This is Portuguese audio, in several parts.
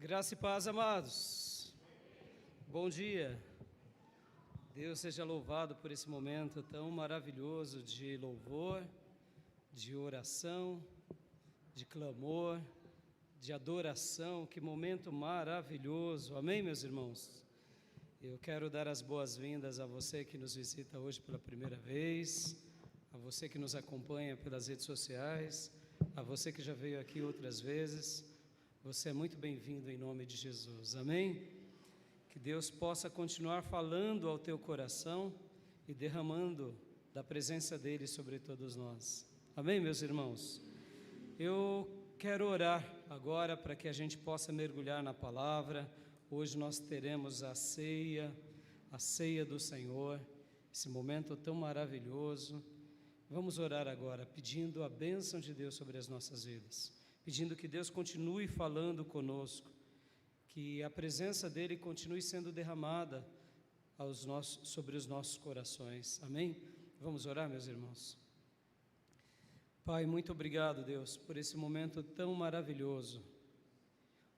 Graça e paz, amados. Bom dia. Deus seja louvado por esse momento tão maravilhoso de louvor, de oração, de clamor, de adoração. Que momento maravilhoso. Amém, meus irmãos? Eu quero dar as boas-vindas a você que nos visita hoje pela primeira vez, a você que nos acompanha pelas redes sociais, a você que já veio aqui outras vezes. Você é muito bem-vindo em nome de Jesus, amém? Que Deus possa continuar falando ao teu coração e derramando da presença dEle sobre todos nós, amém, meus irmãos? Eu quero orar agora para que a gente possa mergulhar na palavra. Hoje nós teremos a ceia do Senhor, esse momento tão maravilhoso. Vamos orar agora, pedindo a bênção de Deus sobre as nossas vidas, pedindo que Deus continue falando conosco, que a presença dEle continue sendo derramada sobre os nossos corações, amém? Vamos orar, meus irmãos? Pai, muito obrigado, Deus, por esse momento tão maravilhoso.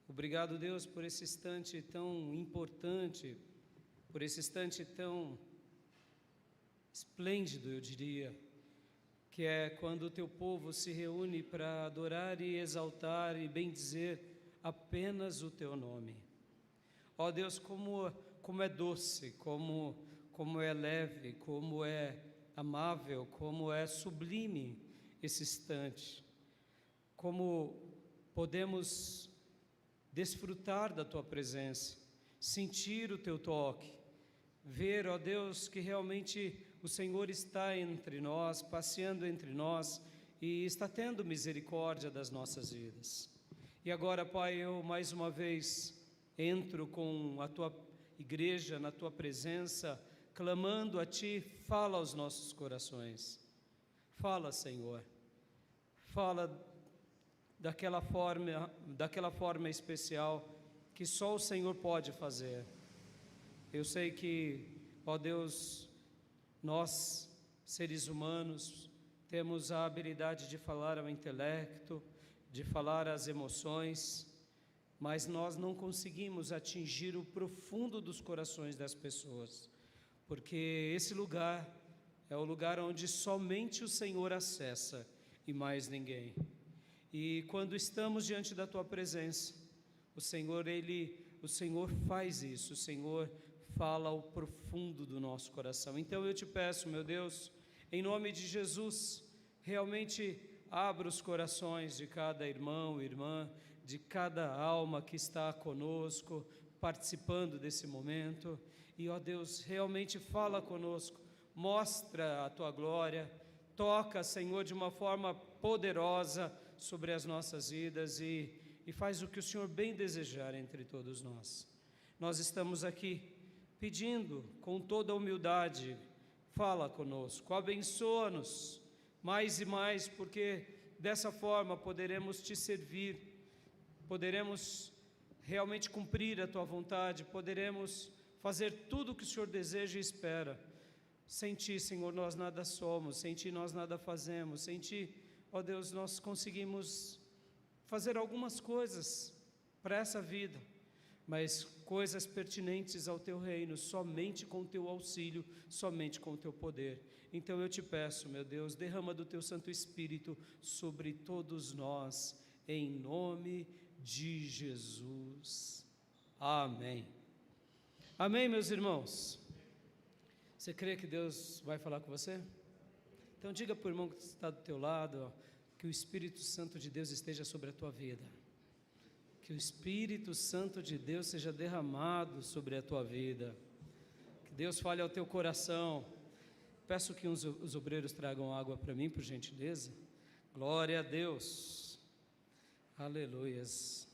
Obrigado, Deus, por esse instante tão importante, por esse instante tão esplêndido, eu diria, que é quando o teu povo se reúne para adorar e exaltar e bendizer apenas o teu nome. Ó Deus, como é doce, como é leve, como é amável, como é sublime esse instante, como podemos desfrutar da tua presença, sentir o teu toque, ver, ó Deus, que realmente o Senhor está entre nós, passeando entre nós e está tendo misericórdia das nossas vidas. E agora, Pai, eu mais uma vez entro com a tua igreja na tua presença, clamando a Ti. Fala aos nossos corações, fala, Senhor, fala daquela forma especial que só o Senhor pode fazer. Eu sei que, ó Deus, nós, seres humanos, temos a habilidade de falar ao intelecto, de falar às emoções, mas nós não conseguimos atingir o profundo dos corações das pessoas, porque esse lugar é o lugar onde somente o Senhor acessa e mais ninguém. E quando estamos diante da Tua presença, o Senhor faz isso, o Senhor fala ao profundo do nosso coração. Então eu te peço, meu Deus, em nome de Jesus, realmente abra os corações de cada irmão, irmã, de cada alma que está conosco, participando desse momento. E, ó Deus, realmente fala conosco, mostra a Tua glória, toca, Senhor, de uma forma poderosa sobre as nossas vidas e faz o que o Senhor bem desejar entre todos nós. Nós estamos aqui pedindo com toda a humildade, fala conosco, abençoa-nos mais e mais, porque dessa forma poderemos Te servir, poderemos realmente cumprir a Tua vontade, poderemos fazer tudo o que o Senhor deseja e espera. Sem Ti, Senhor, nós nada somos, sem Ti nós nada fazemos, sem Ti, ó Deus, nós conseguimos fazer algumas coisas para essa vida, mas coisas pertinentes ao Teu reino, somente com o Teu auxílio, somente com o Teu poder. Então eu te peço, meu Deus, derrama do Teu Santo Espírito sobre todos nós, em nome de Jesus. Amém. Amém, meus irmãos? Você crê que Deus vai falar com você? Então diga para o irmão que está do teu lado, ó, que o Espírito Santo de Deus esteja sobre a tua vida, que o Espírito Santo de Deus seja derramado sobre a tua vida, que Deus fale ao teu coração. Peço que os obreiros tragam água para mim, por gentileza. Glória a Deus, aleluias,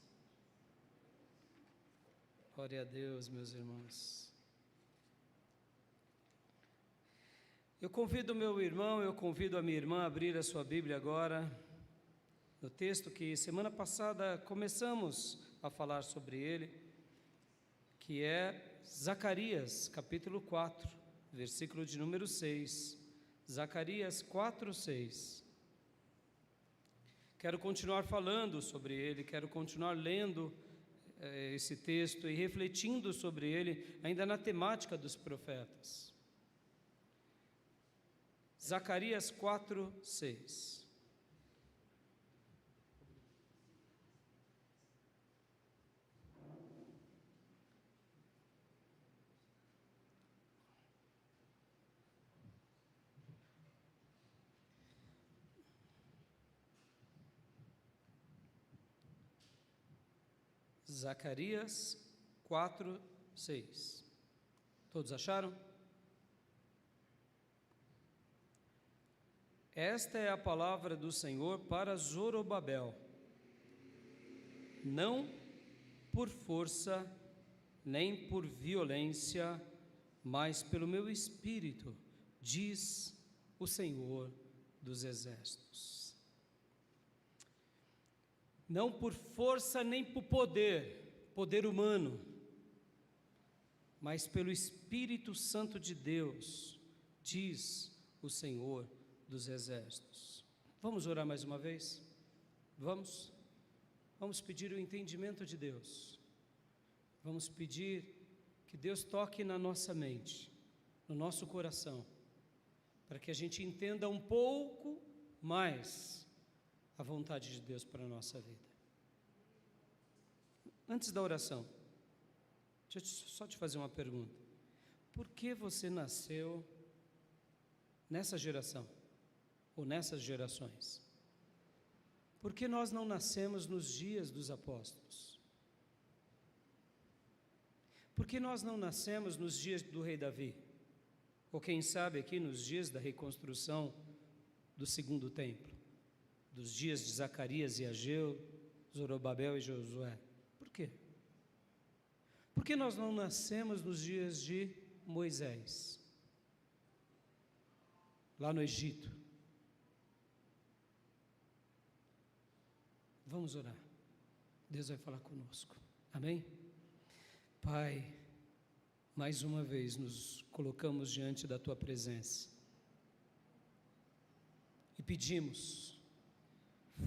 glória a Deus, meus irmãos. Eu convido o meu irmão, eu convido a minha irmã a abrir a sua Bíblia agora, no texto que semana passada começamos a falar sobre ele, que é Zacarias, capítulo 4, versículo de número 6. Zacarias 4, 6. Quero continuar falando sobre ele, quero continuar lendo esse texto e refletindo sobre ele, ainda na temática dos profetas. Zacarias 4:6. Zacarias 4:6. Todos acharam? Esta é a palavra do Senhor para Zorobabel, não por força nem por violência, mas pelo meu espírito, diz o Senhor dos exércitos. Não por força nem por poder humano, mas pelo Espírito Santo de Deus, diz o Senhor dos exércitos. Vamos orar mais uma vez? Vamos pedir o entendimento de Deus. Vamos pedir que Deus toque na nossa mente, no nosso coração, para que a gente entenda um pouco mais a vontade de Deus para a nossa vida. Antes da oração, deixa eu só te fazer uma pergunta. Por que você nasceu nessa geração? Ou nessas gerações? Por que nós não nascemos nos dias dos apóstolos? Por que nós não nascemos nos dias do rei Davi? Ou quem sabe aqui nos dias da reconstrução do segundo templo? Dos dias de Zacarias e Ageu, Zorobabel e Josué? Por quê? Por que nós não nascemos nos dias de Moisés? Lá no Egito. Vamos orar. Deus vai falar conosco. Amém? Pai, mais uma vez nos colocamos diante da Tua presença e pedimos,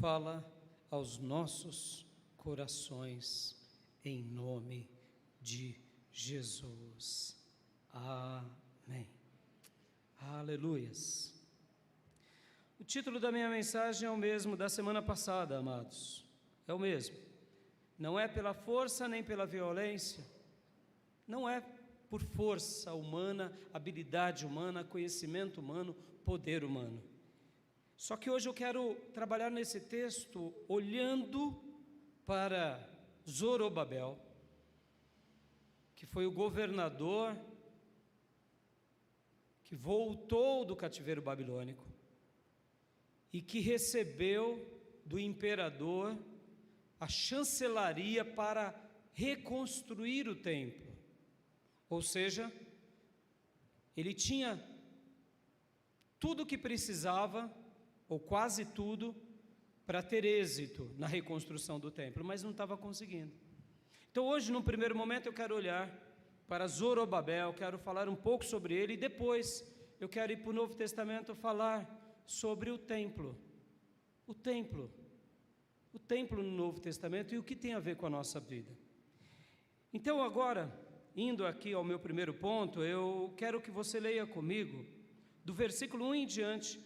fala aos nossos corações, em nome de Jesus. Amém. Aleluias. O título da minha mensagem é o mesmo da semana passada, amados. É o mesmo. Não é pela força nem pela violência. Não é por força humana, habilidade humana, conhecimento humano, poder humano. Só que hoje eu quero trabalhar nesse texto olhando para Zorobabel, que foi o governador que voltou do cativeiro babilônico e que recebeu do imperador a chancelaria para reconstruir o templo. Ou seja, ele tinha tudo o que precisava, ou quase tudo, para ter êxito na reconstrução do templo, mas não estava conseguindo. Então hoje, num primeiro momento, eu quero olhar para Zorobabel, quero falar um pouco sobre ele, e depois eu quero ir para o Novo Testamento falar sobre o templo. O templo no Novo Testamento e o que tem a ver com a nossa vida. Então agora, indo aqui ao meu primeiro ponto, eu quero que você leia comigo, do versículo 1 em diante,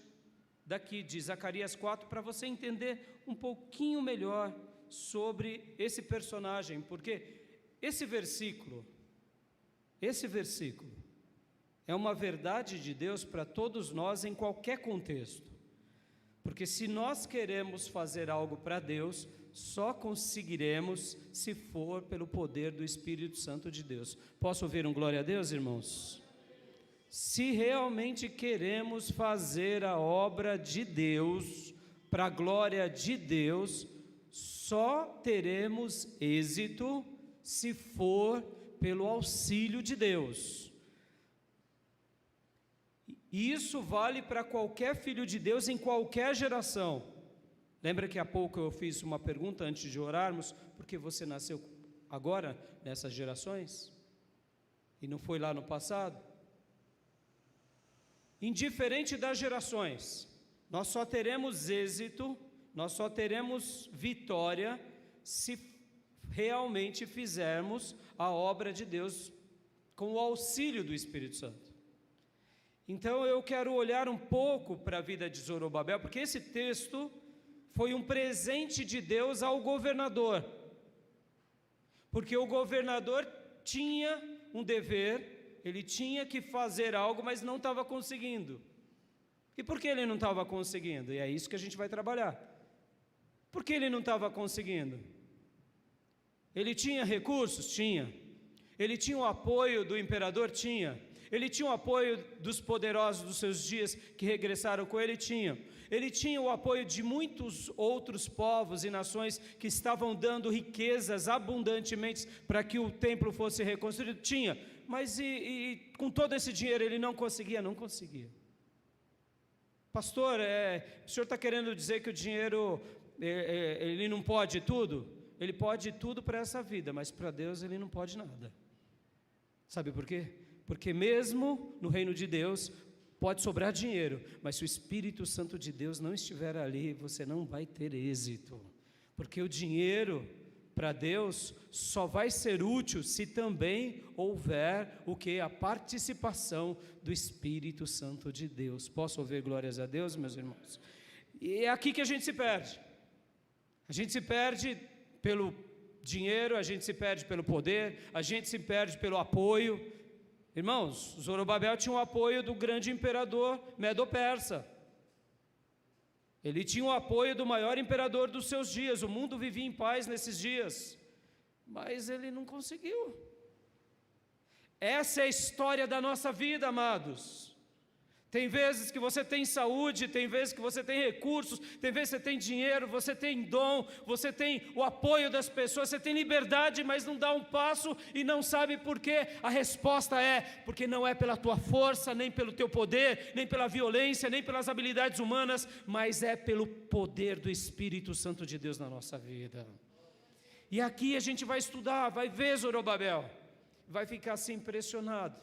daqui de Zacarias 4, para você entender um pouquinho melhor sobre esse personagem, porque esse versículo é uma verdade de Deus para todos nós em qualquer contexto. Porque se nós queremos fazer algo para Deus, só conseguiremos se for pelo poder do Espírito Santo de Deus. Posso ouvir um glória a Deus, irmãos? Se realmente queremos fazer a obra de Deus, para a glória de Deus, só teremos êxito se for pelo auxílio de Deus. E isso vale para qualquer filho de Deus em qualquer geração. Lembra que há pouco eu fiz uma pergunta antes de orarmos, por que você nasceu agora nessas gerações? E não foi lá no passado? Indiferente das gerações, nós só teremos êxito, nós só teremos vitória se realmente fizermos a obra de Deus com o auxílio do Espírito Santo. Então eu quero olhar um pouco para a vida de Zorobabel, porque esse texto foi um presente de Deus ao governador, porque o governador tinha um dever, ele tinha que fazer algo, mas não estava conseguindo. E por que ele não estava conseguindo? E é isso que a gente vai trabalhar. Por que ele não estava conseguindo? Ele tinha recursos? Tinha. Ele tinha o apoio do imperador? Tinha. Ele tinha o apoio dos poderosos dos seus dias que regressaram com ele? Tinha. Ele tinha o apoio de muitos outros povos e nações que estavam dando riquezas abundantemente para que o templo fosse reconstruído? Tinha. Mas com todo esse dinheiro ele não conseguia? Não conseguia. Pastor, o senhor está querendo dizer que o dinheiro, ele não pode tudo? Ele pode tudo para essa vida, mas para Deus ele não pode nada. Sabe por quê? Porque mesmo no reino de Deus, pode sobrar dinheiro, mas se o Espírito Santo de Deus não estiver ali, você não vai ter êxito. Porque o dinheiro, para Deus, só vai ser útil se também houver o que? A participação do Espírito Santo de Deus. Posso ouvir glórias a Deus, meus irmãos? E é aqui que a gente se perde. A gente se perde pelo dinheiro, a gente se perde pelo poder, a gente se perde pelo apoio. Irmãos, Zorobabel tinha o apoio do grande imperador Medo-Persa. Ele tinha o apoio do maior imperador dos seus dias. O mundo vivia em paz nesses dias, mas ele não conseguiu. Essa é a história da nossa vida, amados. Tem vezes que você tem saúde, tem vezes que você tem recursos, tem vezes que você tem dinheiro, você tem dom, você tem o apoio das pessoas, você tem liberdade, mas não dá um passo e não sabe por quê. A resposta é, porque não é pela tua força, nem pelo teu poder, nem pela violência, nem pelas habilidades humanas, mas é pelo poder do Espírito Santo de Deus na nossa vida. E aqui a gente vai estudar, vai ver Zorobabel, vai ficar assim impressionado,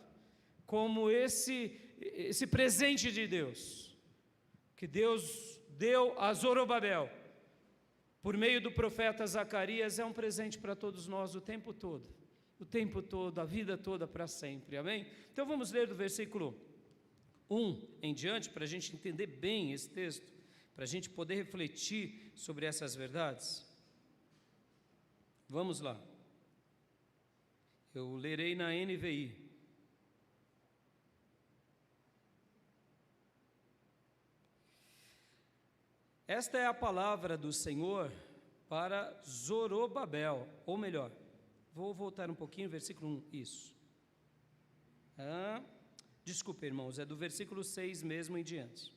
como esse presente de Deus, que Deus deu a Zorobabel, por meio do profeta Zacarias, é um presente para todos nós o tempo todo, a vida toda, para sempre, amém? Então vamos ler do versículo 1 em diante, para a gente entender bem esse texto, para a gente poder refletir sobre essas verdades. Vamos lá, eu lerei na NVI. Esta é a palavra do Senhor para Zorobabel, ou melhor, vou voltar um pouquinho, versículo 1, isso. Desculpe, irmãos, é do versículo 6 mesmo em diante.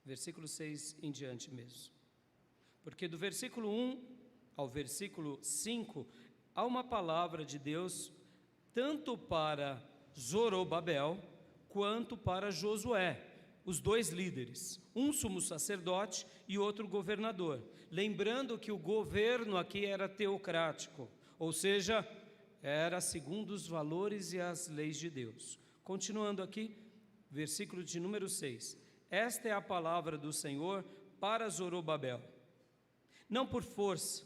Versículo 6 em diante mesmo. Porque do versículo 1 ao versículo 5, há uma palavra de Deus, tanto para Zorobabel, quanto para Josué, os dois líderes, um sumo sacerdote e outro governador. Lembrando que o governo aqui era teocrático, ou seja, era segundo os valores e as leis de Deus. Continuando aqui, versículo de número 6. Esta é a palavra do Senhor para Zorobabel. Não por força,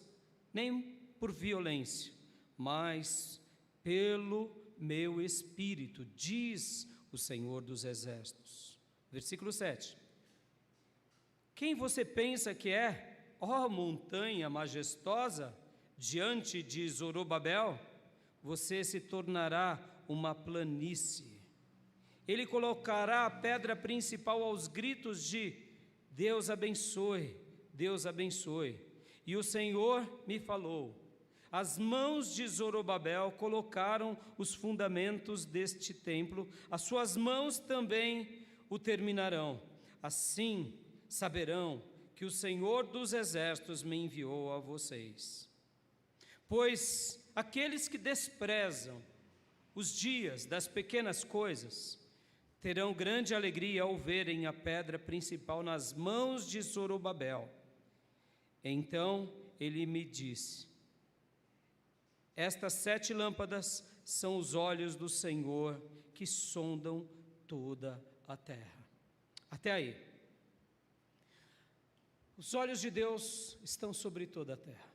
nem por violência, mas pelo meu espírito, diz o Senhor dos Exércitos. Versículo 7. Quem você pensa que é, ó montanha majestosa, diante de Zorobabel? Você se tornará uma planície. Ele colocará a pedra principal aos gritos de Deus abençoe, Deus abençoe. E o Senhor me falou, as mãos de Zorobabel colocaram os fundamentos deste templo, as suas mãos também o terminarão. Assim saberão que o Senhor dos Exércitos me enviou a vocês. Pois aqueles que desprezam os dias das pequenas coisas terão grande alegria ao verem a pedra principal nas mãos de Zorobabel. Então ele me disse, estas 7 lâmpadas são os olhos do Senhor que sondam toda a terra. Até aí. Os olhos de Deus estão sobre toda a terra.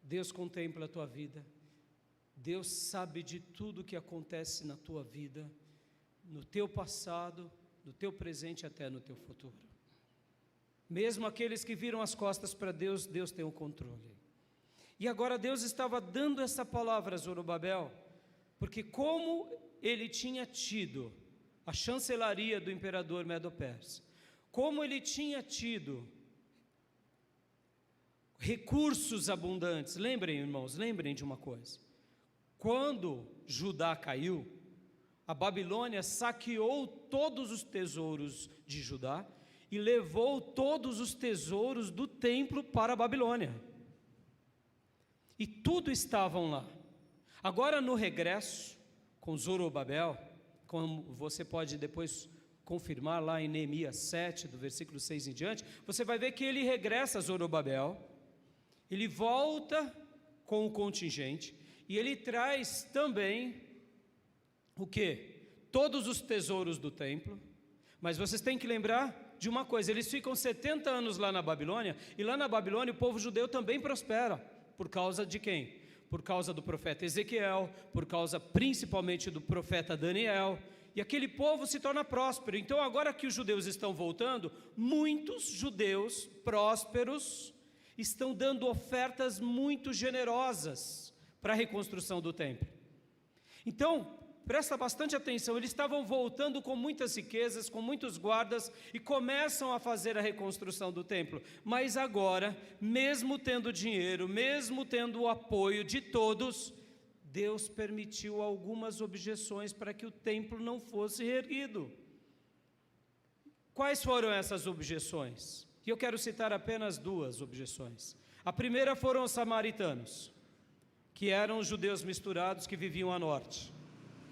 Deus contempla a tua vida, Deus sabe de tudo que acontece na tua vida, no teu passado, no teu presente, até no teu futuro. Mesmo aqueles que viram as costas para Deus, Deus tem o controle. E agora Deus estava dando essa palavra a Zorobabel, porque como ele tinha tido a chancelaria do imperador Medo-Persa, como ele tinha tido recursos abundantes. Lembrem, irmãos, lembrem de uma coisa: quando Judá caiu, a Babilônia saqueou todos os tesouros de Judá e levou todos os tesouros do templo para a Babilônia, e tudo estavam lá. Agora, no regresso com Zorobabel, como você pode depois confirmar lá em Neemias 7, do versículo 6 em diante, você vai ver que ele regressa a Zorobabel, ele volta com o contingente, e ele traz também o quê? Todos os tesouros do templo. Mas vocês têm que lembrar de uma coisa: eles ficam 70 anos lá na Babilônia, e lá na Babilônia o povo judeu também prospera. Por causa de quem? Por causa do profeta Ezequiel, por causa principalmente do profeta Daniel, e aquele povo se torna próspero. Então agora que os judeus estão voltando, muitos judeus prósperos estão dando ofertas muito generosas para a reconstrução do templo. Então, presta bastante atenção, eles estavam voltando com muitas riquezas, com muitos guardas, e começam a fazer a reconstrução do templo. Mas agora, mesmo tendo dinheiro, mesmo tendo o apoio de todos, Deus permitiu algumas objeções para que o templo não fosse reerguido. Quais foram essas objeções? E eu quero citar apenas duas objeções. A primeira foram os samaritanos, que eram os judeus misturados que viviam a norte.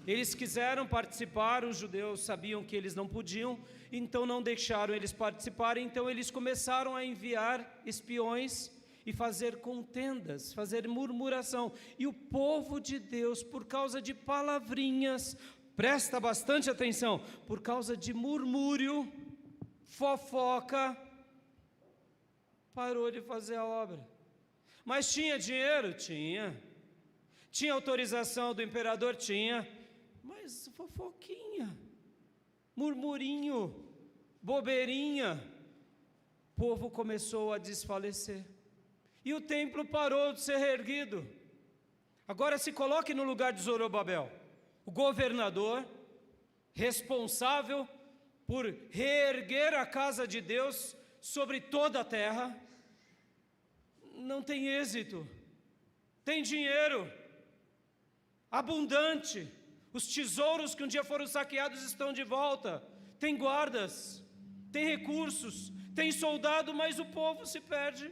Eles quiseram participar, os judeus sabiam que eles não podiam, então não deixaram eles participarem. Então eles começaram a enviar espiões e fazer contendas, fazer murmuração. E o povo de Deus, por causa de palavrinhas, presta bastante atenção, por causa de murmúrio, fofoca, parou de fazer a obra. Mas tinha dinheiro? Tinha. Tinha autorização do imperador? Tinha. Mas fofoquinha, murmurinho, bobeirinha, o povo começou a desfalecer, e o templo parou de ser reerguido. Agora se coloque no lugar de Zorobabel, o governador, responsável por reerguer a casa de Deus sobre toda a terra, não tem êxito. Tem dinheiro abundante, os tesouros que um dia foram saqueados estão de volta, tem guardas, tem recursos, tem soldado, mas o povo se perde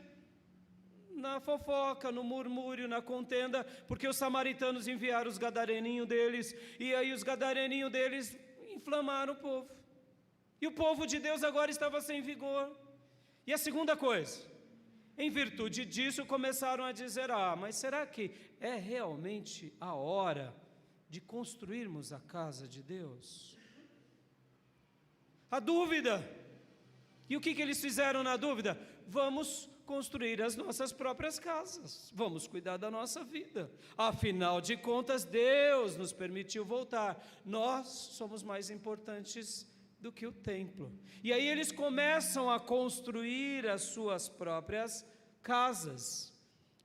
na fofoca, no murmúrio, na contenda, porque os samaritanos enviaram os gadareninhos deles, e aí os gadareninhos deles inflamaram o povo, e o povo de Deus agora estava sem vigor. E a segunda coisa, em virtude disso começaram a dizer: mas será que é realmente a hora de construirmos a casa de Deus? A dúvida. E o que eles fizeram na dúvida? Vamos construir as nossas próprias casas, vamos cuidar da nossa vida, afinal de contas Deus nos permitiu voltar, nós somos mais importantes do que o templo. E aí eles começam a construir as suas próprias casas.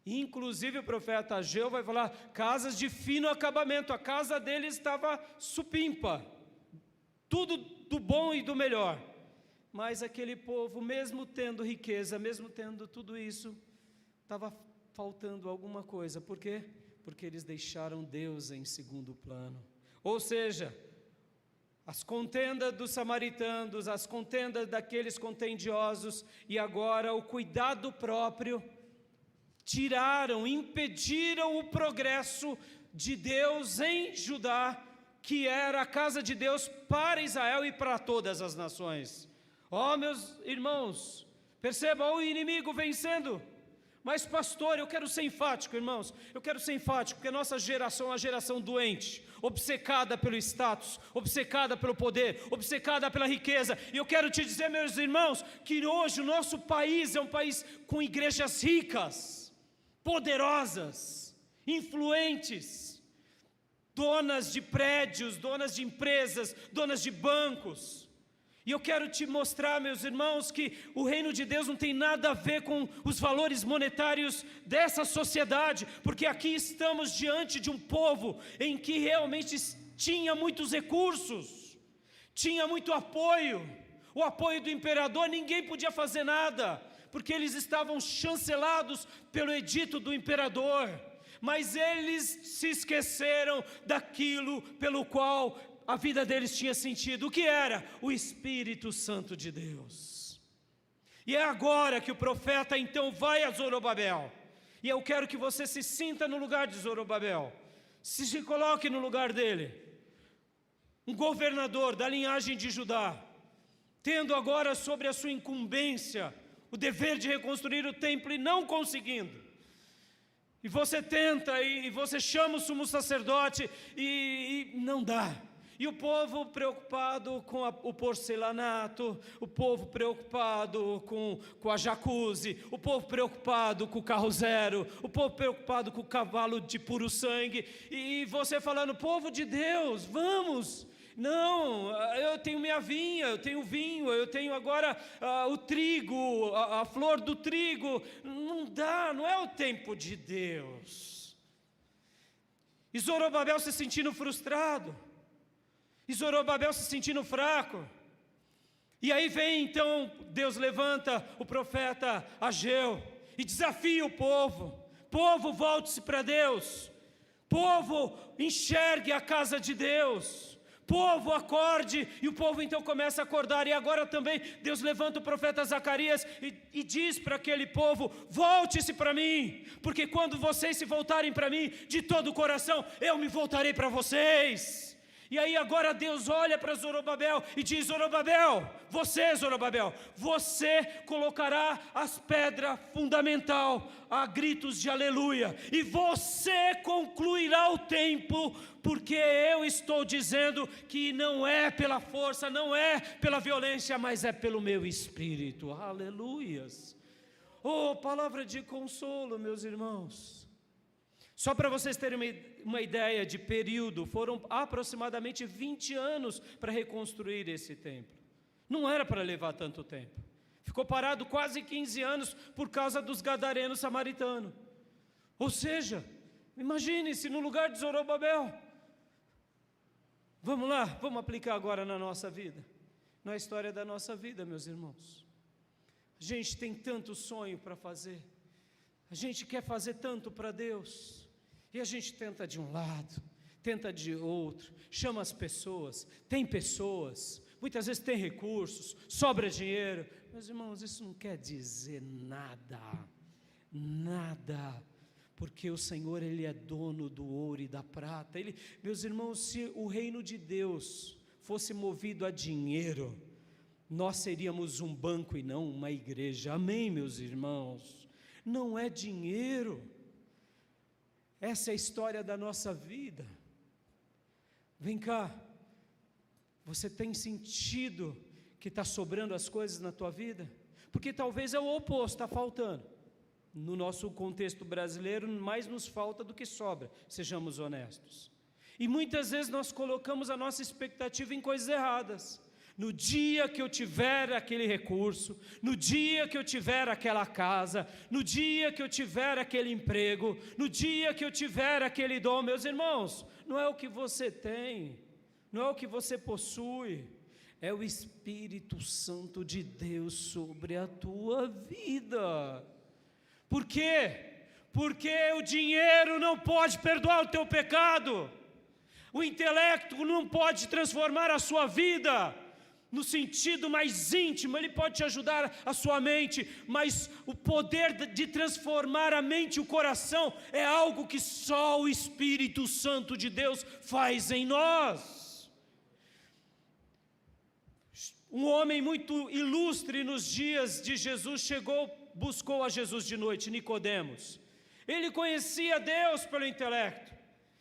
Inclusive o profeta Ageu vai falar casas de fino acabamento. A casa deles estava supimpa, tudo do bom e do melhor. Mas aquele povo, mesmo tendo riqueza, mesmo tendo tudo isso, estava faltando alguma coisa. Por quê? Porque eles deixaram Deus em segundo plano. Ou seja, as contendas dos samaritanos, as contendas daqueles contendiosos, e agora o cuidado próprio, tiraram, impediram o progresso de Deus em Judá, que era a casa de Deus para Israel e para todas as nações. Meus irmãos, perceba o inimigo vencendo. Mas pastor, eu quero ser enfático, irmãos, eu quero ser enfático, porque a nossa geração é uma geração doente, obcecada pelo status, obcecada pelo poder, obcecada pela riqueza. E eu quero te dizer, meus irmãos, que hoje o nosso país é um país com igrejas ricas, poderosas, influentes, donas de prédios, donas de empresas, donas de bancos. E eu quero te mostrar, meus irmãos, que o reino de Deus não tem nada a ver com os valores monetários dessa sociedade, porque aqui estamos diante de um povo em que realmente tinha muitos recursos, tinha muito apoio. O apoio do imperador, ninguém podia fazer nada, porque eles estavam chancelados pelo edito do imperador. Mas eles se esqueceram daquilo pelo qual a vida deles tinha sentido. O que era? O Espírito Santo de Deus. E é agora que o profeta então vai a Zorobabel. E eu quero que você se sinta no lugar de Zorobabel. Se coloque no lugar dele. Um governador da linhagem de Judá, tendo agora sobre a sua incumbência o dever de reconstruir o templo e não conseguindo. E você tenta, e você chama o sumo sacerdote, e não dá. E o povo preocupado com o porcelanato, o povo preocupado com a jacuzzi, o povo preocupado com o carro zero, o povo preocupado com o cavalo de puro sangue, e você falando, povo de Deus, vamos! Não, eu tenho minha vinha, eu tenho vinho, eu tenho agora o trigo, a flor do trigo. Não dá, não é o tempo de Deus. E Zorobabel se sentindo frustrado, e Zorobabel se sentindo fraco. E aí vem então, Deus levanta o profeta Ageu e desafia o povo. Povo, volte-se para Deus. Povo, enxergue a casa de Deus. Povo, acorde. E o povo então começa a acordar. E agora também Deus levanta o profeta Zacarias e diz para aquele povo, volte-se para mim, porque quando vocês se voltarem para mim de todo o coração, eu me voltarei para vocês. E aí agora Deus olha para Zorobabel e diz, Zorobabel, você colocará as pedras fundamental a gritos de aleluia, e você concluirá o templo, porque eu estou dizendo que não é pela força, não é pela violência, mas é pelo meu espírito. Aleluias. Oh, palavra de consolo, meus irmãos. Só para vocês terem uma ideia de período, foram aproximadamente 20 anos para reconstruir esse templo. Não era para levar tanto tempo. Ficou parado quase 15 anos por causa dos gadarenos samaritanos. Ou seja, imagine-se no lugar de Zorobabel. Vamos lá, vamos aplicar agora na nossa vida, na história da nossa vida, meus irmãos. A gente tem tanto sonho para fazer, a gente quer fazer tanto para Deus, e a gente tenta de um lado, tenta de outro, chama as pessoas, tem pessoas, muitas vezes tem recursos, sobra dinheiro. Meus irmãos, isso não quer dizer nada, nada, porque o Senhor, Ele é dono do ouro e da prata. Meus irmãos, se o reino de Deus fosse movido a dinheiro, nós seríamos um banco e não uma igreja. Amém, meus irmãos? Não é dinheiro. Essa é a história da nossa vida. Vem cá, você tem sentido que está sobrando as coisas na tua vida? Porque talvez é o oposto, está faltando. No nosso contexto brasileiro, mais nos falta do que sobra, sejamos honestos. E muitas vezes nós colocamos a nossa expectativa em coisas erradas. No dia que eu tiver aquele recurso, no dia que eu tiver aquela casa, no dia que eu tiver aquele emprego, no dia que eu tiver aquele dom, meus irmãos, não é o que você tem, não é o que você possui, é o Espírito Santo de Deus sobre a tua vida. Por quê? Porque o dinheiro não pode perdoar o teu pecado, o intelecto não pode transformar a sua vida. No sentido mais íntimo, ele pode te ajudar a sua mente, mas o poder de transformar a mente e o coração é algo que só o Espírito Santo de Deus faz em nós. Um homem muito ilustre nos dias de Jesus buscou a Jesus de noite, Nicodemos. Ele conhecia Deus pelo intelecto.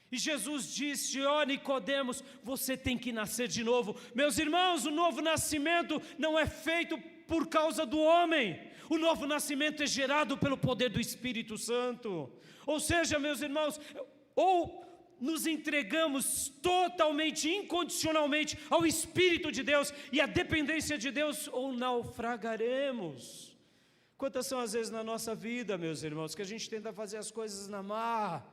E Jesus disse, Nicodemos, você tem que nascer de novo. Meus irmãos, o novo nascimento não é feito por causa do homem. O novo nascimento é gerado pelo poder do Espírito Santo. Ou seja, meus irmãos, ou nos entregamos totalmente, incondicionalmente ao Espírito de Deus e à dependência de Deus, ou naufragaremos. Quantas são as vezes na nossa vida, meus irmãos, que a gente tenta fazer as coisas na marra,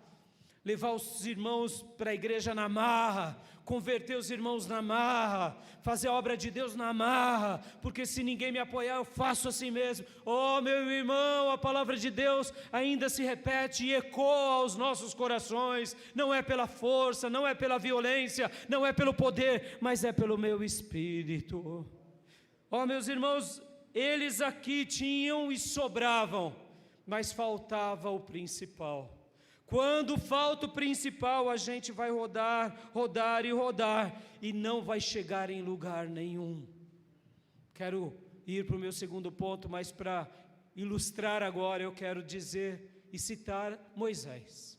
levar os irmãos para a igreja na marra, converter os irmãos na marra, fazer a obra de Deus na marra, porque se ninguém me apoiar eu faço assim mesmo. Oh, meu irmão, a palavra de Deus ainda se repete e ecoa aos nossos corações, não é pela força, não é pela violência, não é pelo poder, mas é pelo meu Espírito. Oh, meus irmãos, eles aqui tinham e sobravam, mas faltava o principal. Quando falta o principal, a gente vai rodar, rodar e rodar, e não vai chegar em lugar nenhum. Quero ir para o meu segundo ponto, mas para ilustrar agora, eu quero dizer e citar Moisés.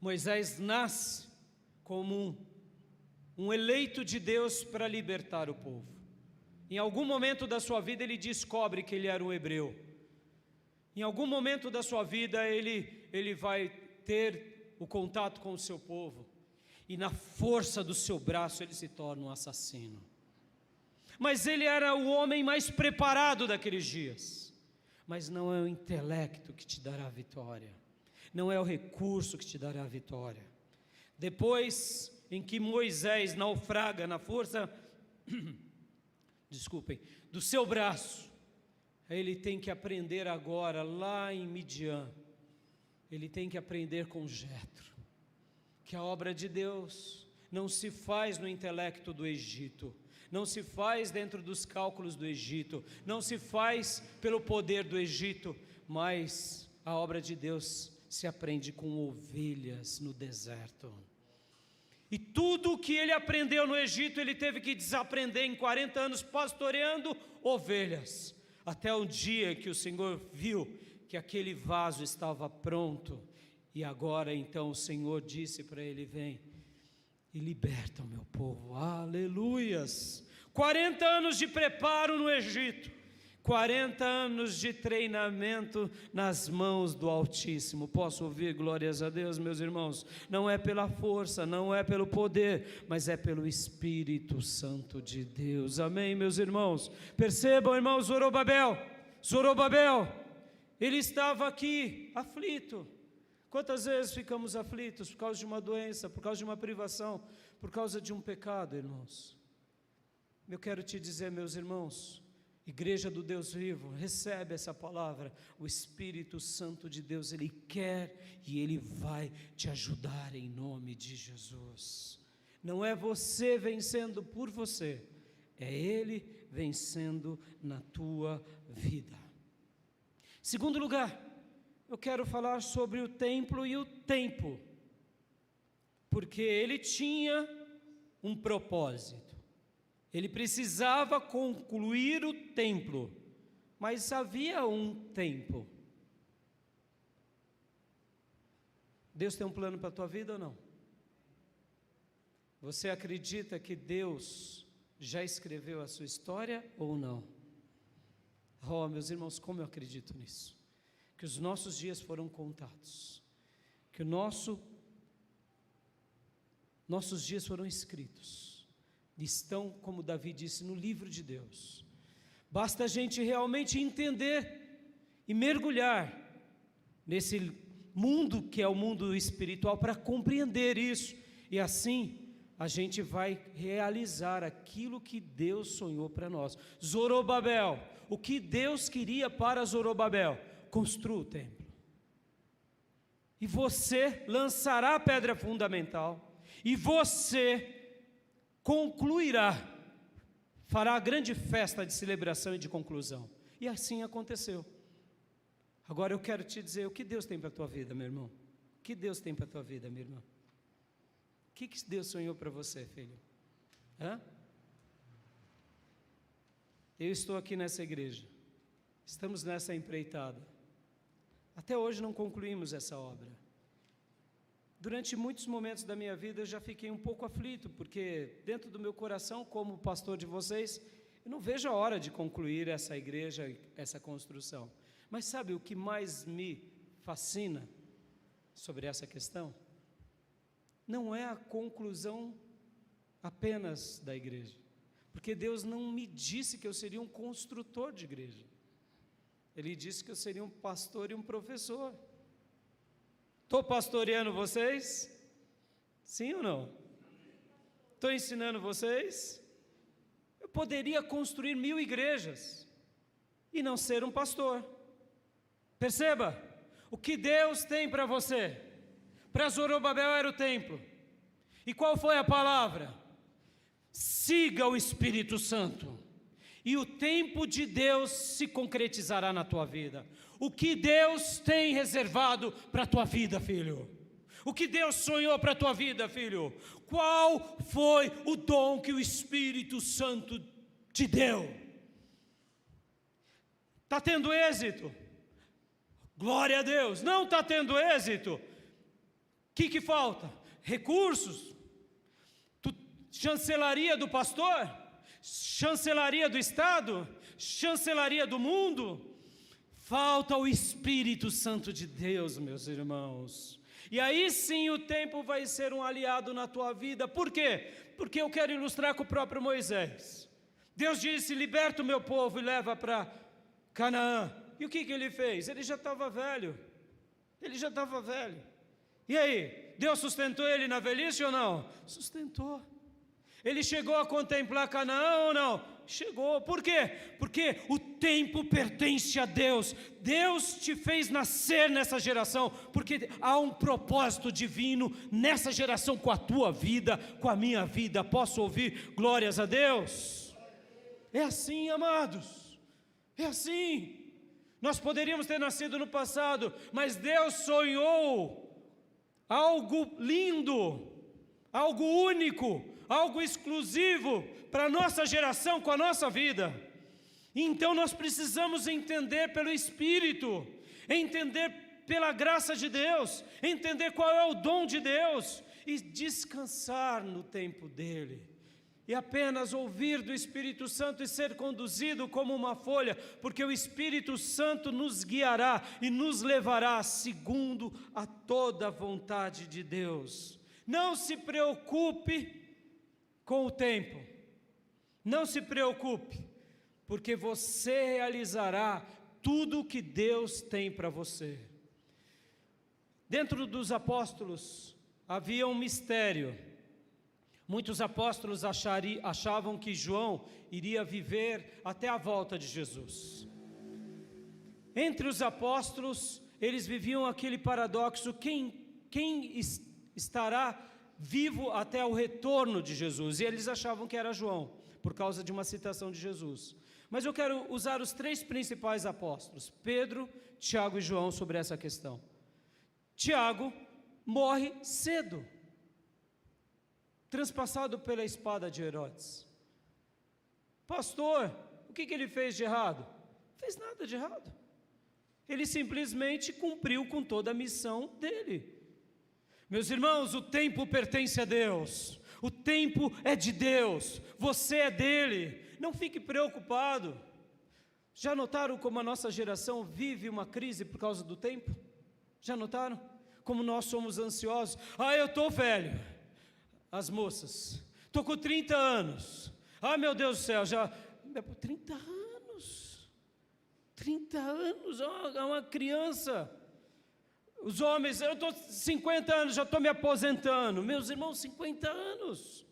Moisés nasce como um eleito de Deus para libertar o povo. Em algum momento da sua vida, ele descobre que ele era um hebreu. Em algum momento da sua vida, ele vai ter o contato com o seu povo, e na força do seu braço ele se torna um assassino. Mas ele era o homem mais preparado daqueles dias. Mas não é o intelecto que te dará a vitória, não é o recurso que te dará a vitória. Depois em que Moisés naufraga na força, do seu braço, ele tem que aprender agora, lá em Midian, ele tem que aprender com Jetro, que a obra de Deus não se faz no intelecto do Egito, não se faz dentro dos cálculos do Egito, não se faz pelo poder do Egito, mas a obra de Deus se aprende com ovelhas no deserto. E tudo o que ele aprendeu no Egito, ele teve que desaprender em 40 anos pastoreando ovelhas. Até um dia que o Senhor viu que aquele vaso estava pronto, e agora então o Senhor disse para ele: vem e liberta o meu povo. Aleluias! 40 anos de preparo no Egito, 40 anos de treinamento nas mãos do Altíssimo. Posso ouvir glórias a Deus, meus irmãos? Não é pela força, não é pelo poder, mas é pelo Espírito Santo de Deus. Amém, meus irmãos? Percebam, irmãos, Zorobabel, ele estava aqui aflito. Quantas vezes ficamos aflitos por causa de uma doença, por causa de uma privação, por causa de um pecado, irmãos? Eu quero te dizer, meus irmãos, Igreja do Deus vivo, recebe essa palavra. O Espírito Santo de Deus, Ele quer e Ele vai te ajudar em nome de Jesus. Não é você vencendo por você, é Ele vencendo na tua vida. Segundo lugar, eu quero falar sobre o templo e o tempo, porque ele tinha um propósito. Ele precisava concluir o templo, mas havia um tempo. Deus tem um plano para a tua vida ou não? Você acredita que Deus já escreveu a sua história ou não? Oh, meus irmãos, como eu acredito nisso? Que os nossos dias foram contados, que nossos dias foram escritos, estão, como Davi disse, no livro de Deus. Basta a gente realmente entender e mergulhar nesse mundo que é o mundo espiritual para compreender isso, e assim a gente vai realizar aquilo que Deus sonhou para nós. Zorobabel, o que Deus queria para Zorobabel? Construa o templo, e você lançará a pedra fundamental, e você concluirá, fará a grande festa de celebração e de conclusão. E assim aconteceu. Agora eu quero te dizer, o que Deus tem para a tua vida, meu irmão? O que Deus tem para a tua vida, minha irmã? O que Deus sonhou para você, filho? Eu estou aqui nessa igreja, estamos nessa empreitada. Até hoje não concluímos essa obra. Durante muitos momentos da minha vida eu já fiquei um pouco aflito, porque dentro do meu coração, como pastor de vocês, Eu não vejo a hora de concluir essa igreja, essa construção. Mas sabe o que mais me fascina sobre essa questão? Não é a conclusão apenas da igreja, porque Deus não me disse que eu seria um construtor de igreja. Ele disse que eu seria um pastor e um professor. Estou pastoreando vocês? Sim ou não? Estou ensinando vocês? Eu poderia construir 1000 igrejas e não ser um pastor. Perceba, o que Deus tem para você. Para Zorobabel era o templo. E qual foi a palavra? Siga o Espírito Santo, e o tempo de Deus se concretizará na tua vida. O que Deus tem reservado para a tua vida, filho? O que Deus sonhou para a tua vida, filho? Qual foi o dom que o Espírito Santo te deu? Está tendo êxito? Glória a Deus. Não está tendo êxito? O que falta? Recursos? Chancelaria do pastor? Chancelaria do Estado? Chancelaria do mundo? Falta o Espírito Santo de Deus, meus irmãos. E aí sim o tempo vai ser um aliado na tua vida. Por quê? Porque eu quero ilustrar com o próprio Moisés. Deus disse: liberta o meu povo e leva para Canaã. E o que ele fez? Ele já estava velho. E aí? Deus sustentou ele na velhice ou não? Sustentou. Ele chegou a contemplar Canaã ou não? Chegou. Por quê? Porque o tempo pertence a Deus. Deus te fez nascer nessa geração, porque há um propósito divino nessa geração com a tua vida, com a minha vida. Posso ouvir glórias a Deus? É assim, amados. É assim. Nós poderíamos ter nascido no passado, mas Deus sonhou algo lindo, algo único, algo exclusivo para a nossa geração, com a nossa vida. Então nós precisamos entender pelo Espírito, entender pela graça de Deus, entender qual é o dom de Deus e descansar no tempo dEle. E apenas ouvir do Espírito Santo e ser conduzido como uma folha, porque o Espírito Santo nos guiará e nos levará segundo a toda a vontade de Deus. Não se preocupe com o tempo, não se preocupe, porque você realizará tudo o que Deus tem para você. Dentro dos apóstolos havia um mistério. Muitos apóstolos achavam que João iria viver até a volta de Jesus. Entre os apóstolos, eles viviam aquele paradoxo: quem estará vivo até o retorno de Jesus? E eles achavam que era João, por causa de uma citação de Jesus. Mas eu quero usar os 3 principais apóstolos, Pedro, Tiago e João, sobre essa questão. Tiago morre cedo, transpassado pela espada de Herodes. Pastor, o que ele fez de errado? Não fez nada de errado. Ele simplesmente cumpriu com toda a missão dele. Meus irmãos, o tempo pertence a Deus. O tempo é de Deus. Você é dele. Não fique preocupado. Já notaram como a nossa geração vive uma crise por causa do tempo? Já notaram? Como nós somos ansiosos. Eu estou velho. As moças, estou com 30 anos, meu Deus do céu, 30 anos, é uma criança. Os homens, eu estou 50 anos, já estou me aposentando. Meus irmãos, 50 anos.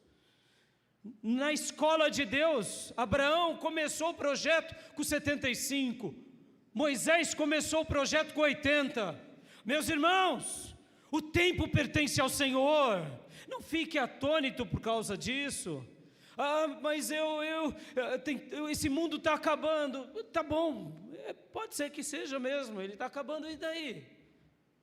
Na escola de Deus, Abraão começou o projeto com 75, Moisés começou o projeto com 80. Meus irmãos, o tempo pertence ao Senhor. Não fique atônito por causa disso. Mas esse mundo está acabando. Tá bom, pode ser que seja mesmo, ele está acabando, e daí?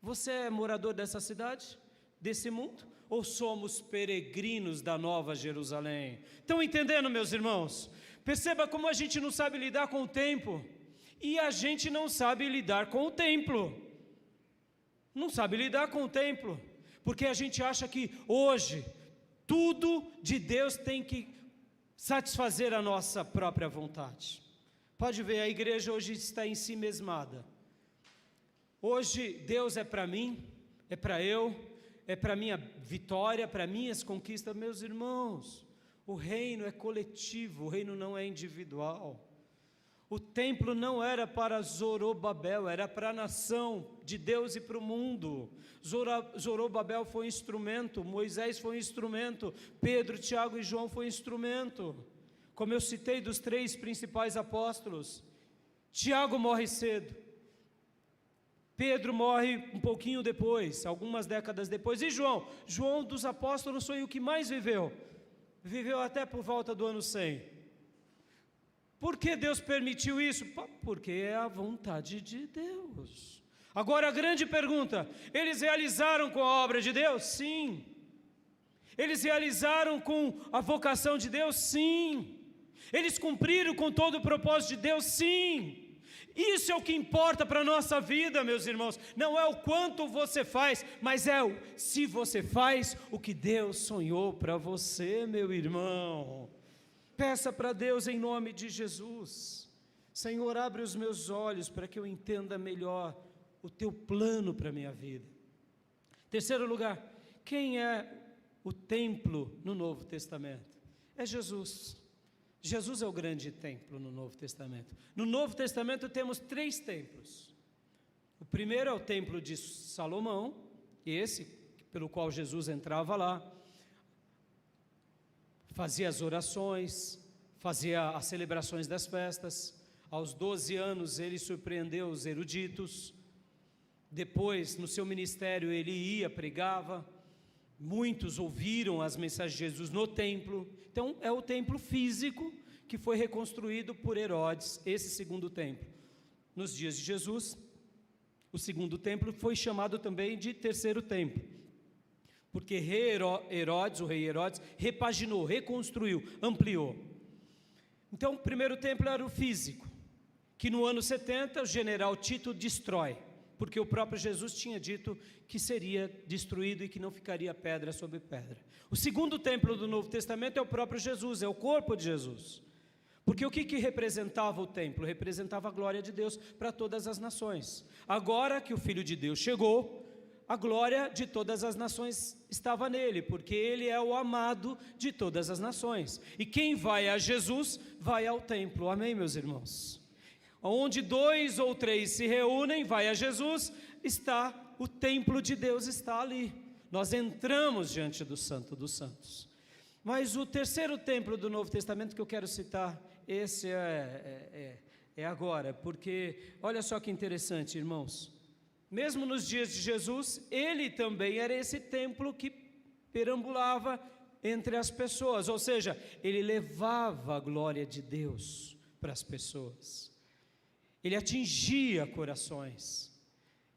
Você é morador dessa cidade, desse mundo? Ou somos peregrinos da Nova Jerusalém? Estão entendendo, meus irmãos? Perceba como a gente não sabe lidar com o tempo, e a gente não sabe lidar com o templo. Não sabe lidar com o templo, porque a gente acha que hoje tudo de Deus tem que satisfazer a nossa própria vontade. Pode ver, a igreja hoje está em si mesmada. Hoje Deus é para mim, é para eu, é para minha vitória, para minhas conquistas. Meus irmãos, o reino é coletivo, o reino não é individual. O templo não era para Zorobabel, era para a nação de Deus e para o mundo. Zorobabel foi um instrumento, Moisés foi um instrumento, Pedro, Tiago e João foi um instrumento. Como eu citei dos 3 principais apóstolos, Tiago morre cedo, Pedro morre um pouquinho depois, algumas décadas depois, e João dos apóstolos foi o que mais viveu até por volta do ano 100. Por que Deus permitiu isso? Porque é a vontade de Deus. Agora a grande pergunta, eles realizaram com a obra de Deus? Sim. Eles realizaram com a vocação de Deus? Sim. Eles cumpriram com todo o propósito de Deus? Sim. Isso é o que importa para a nossa vida, meus irmãos. Não é o quanto você faz, mas é se você faz o que Deus sonhou para você, meu irmão. Peça para Deus em nome de Jesus. Senhor, abre os meus olhos para que eu entenda melhor o teu plano para a minha vida. Terceiro lugar, quem é o templo no Novo Testamento? É Jesus. Jesus é o grande templo no Novo Testamento. No Novo Testamento temos 3 templos. O primeiro é o templo de Salomão, esse pelo qual Jesus entrava lá, fazia as orações, fazia as celebrações das festas. Aos 12 anos ele surpreendeu os eruditos. Depois, no seu ministério, ele ia, pregava. Muitos ouviram as mensagens de Jesus no templo. Então, é o templo físico que foi reconstruído por Herodes, esse segundo templo. Nos dias de Jesus, o segundo templo foi chamado também de terceiro templo, porque Herodes, o rei Herodes, repaginou, reconstruiu, ampliou. Então, o primeiro templo era o físico, que no ano 70 o general Tito destrói, porque o próprio Jesus tinha dito que seria destruído e que não ficaria pedra sobre pedra. O segundo templo do Novo Testamento é o próprio Jesus, é o corpo de Jesus. Porque o que representava o templo? Representava a glória de Deus para todas as nações. Agora que o Filho de Deus chegou, a glória de todas as nações estava nele, porque ele é o amado de todas as nações. E quem vai a Jesus, vai ao templo. Amém, meus irmãos? Onde 2 ou 3 se reúnem, vai a Jesus, o templo de Deus está ali. Nós entramos diante do Santo dos Santos. Mas o terceiro templo do Novo Testamento que eu quero citar, esse é agora, porque olha só que interessante, irmãos. Mesmo nos dias de Jesus, ele também era esse templo que perambulava entre as pessoas, ou seja, ele levava a glória de Deus para as pessoas. Ele atingia corações.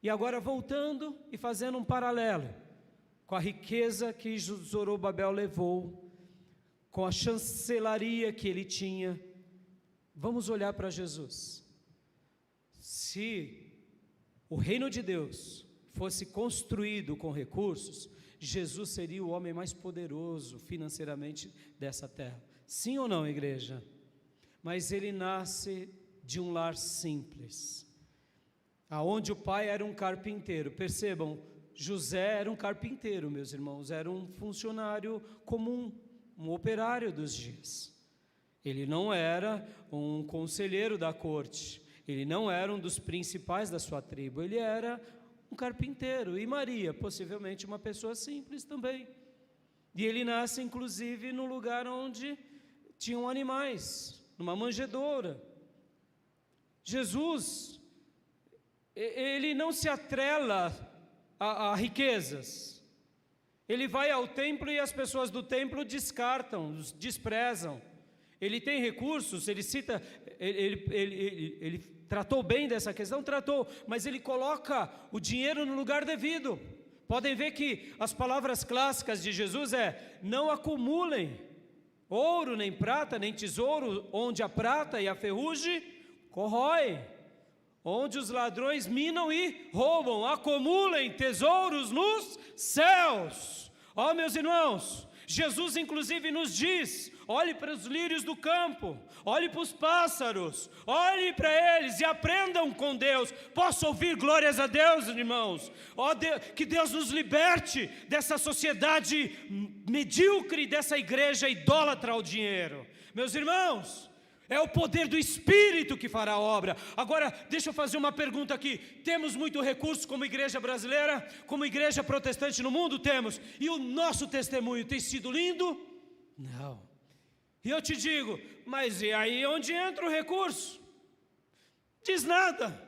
E agora voltando e fazendo um paralelo com a riqueza que Zorobabel levou, com a chancelaria que ele tinha, vamos olhar para Jesus. Se o reino de Deus fosse construído com recursos, Jesus seria o homem mais poderoso financeiramente dessa terra. Sim ou não, igreja? Mas ele nasce de um lar simples, aonde o pai era um carpinteiro. Percebam, José era um carpinteiro, meus irmãos, era um funcionário comum, um operário dos dias. Ele não era um conselheiro da corte, ele não era um dos principais da sua tribo, ele era um carpinteiro. E Maria, possivelmente uma pessoa simples também. E ele nasce inclusive no lugar onde tinham animais, numa manjedoura. Jesus, ele não se atrela a riquezas. Ele vai ao templo e as pessoas do templo descartam, desprezam. Ele tem recursos, ele tratou bem dessa questão, tratou, mas ele coloca o dinheiro no lugar devido. Podem ver que as palavras clássicas de Jesus não acumulem ouro, nem prata, nem tesouro, onde a prata e a ferrugem corrói, onde os ladrões minam e roubam. Acumulem tesouros nos céus. Ó, meus irmãos, Jesus inclusive nos diz: olhe para os lírios do campo, olhe para os pássaros, olhe para eles e aprendam com Deus. Posso ouvir glórias a Deus, irmãos? Que Deus nos liberte dessa sociedade medíocre, dessa igreja idólatra ao dinheiro. Meus irmãos, é o poder do Espírito que fará a obra. Agora, deixa eu fazer uma pergunta aqui. Temos muito recurso como igreja brasileira, como igreja protestante no mundo? Temos. E o nosso testemunho tem sido lindo? Não. E eu te digo, mas e aí onde entra o recurso? Diz nada.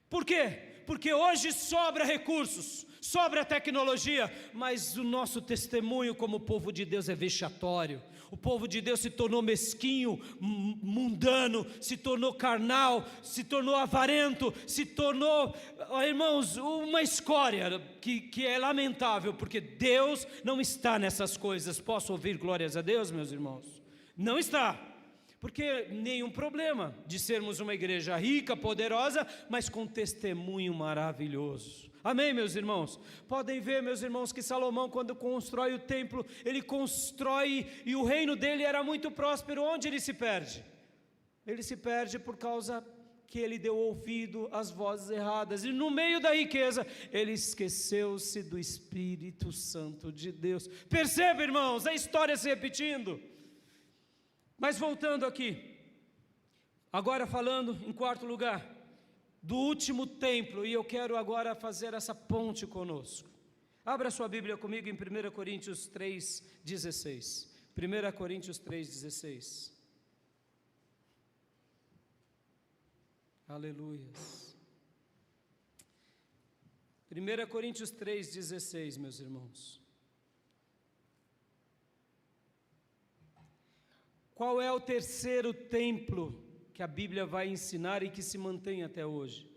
Por quê? Porque hoje sobra recursos, sobra tecnologia, mas o nosso testemunho como povo de Deus é vexatório. O povo de Deus se tornou mesquinho, mundano, se tornou carnal, se tornou avarento, se tornou, irmãos, uma escória que é lamentável, porque Deus não está nessas coisas. Posso ouvir glórias a Deus, meus irmãos? Não está. Porque nenhum problema de sermos uma igreja rica, poderosa, mas com testemunho maravilhoso. Amém, meus irmãos? Podem ver, meus irmãos, que Salomão, quando constrói o templo, ele constrói, e o reino dele era muito próspero. Onde ele se perde? Ele se perde por causa que ele deu ouvido às vozes erradas, e no meio da riqueza, ele esqueceu-se do Espírito Santo de Deus. Perceba, irmãos, a história se repetindo. Mas voltando aqui, agora falando em quarto lugar, do último templo, e eu quero agora fazer essa ponte conosco. Abra sua Bíblia comigo em 1 Coríntios 3,16. 1 Coríntios 3,16. Aleluias. 1 Coríntios 3,16, meus irmãos. Qual é o terceiro templo que a Bíblia vai ensinar e que se mantém até hoje?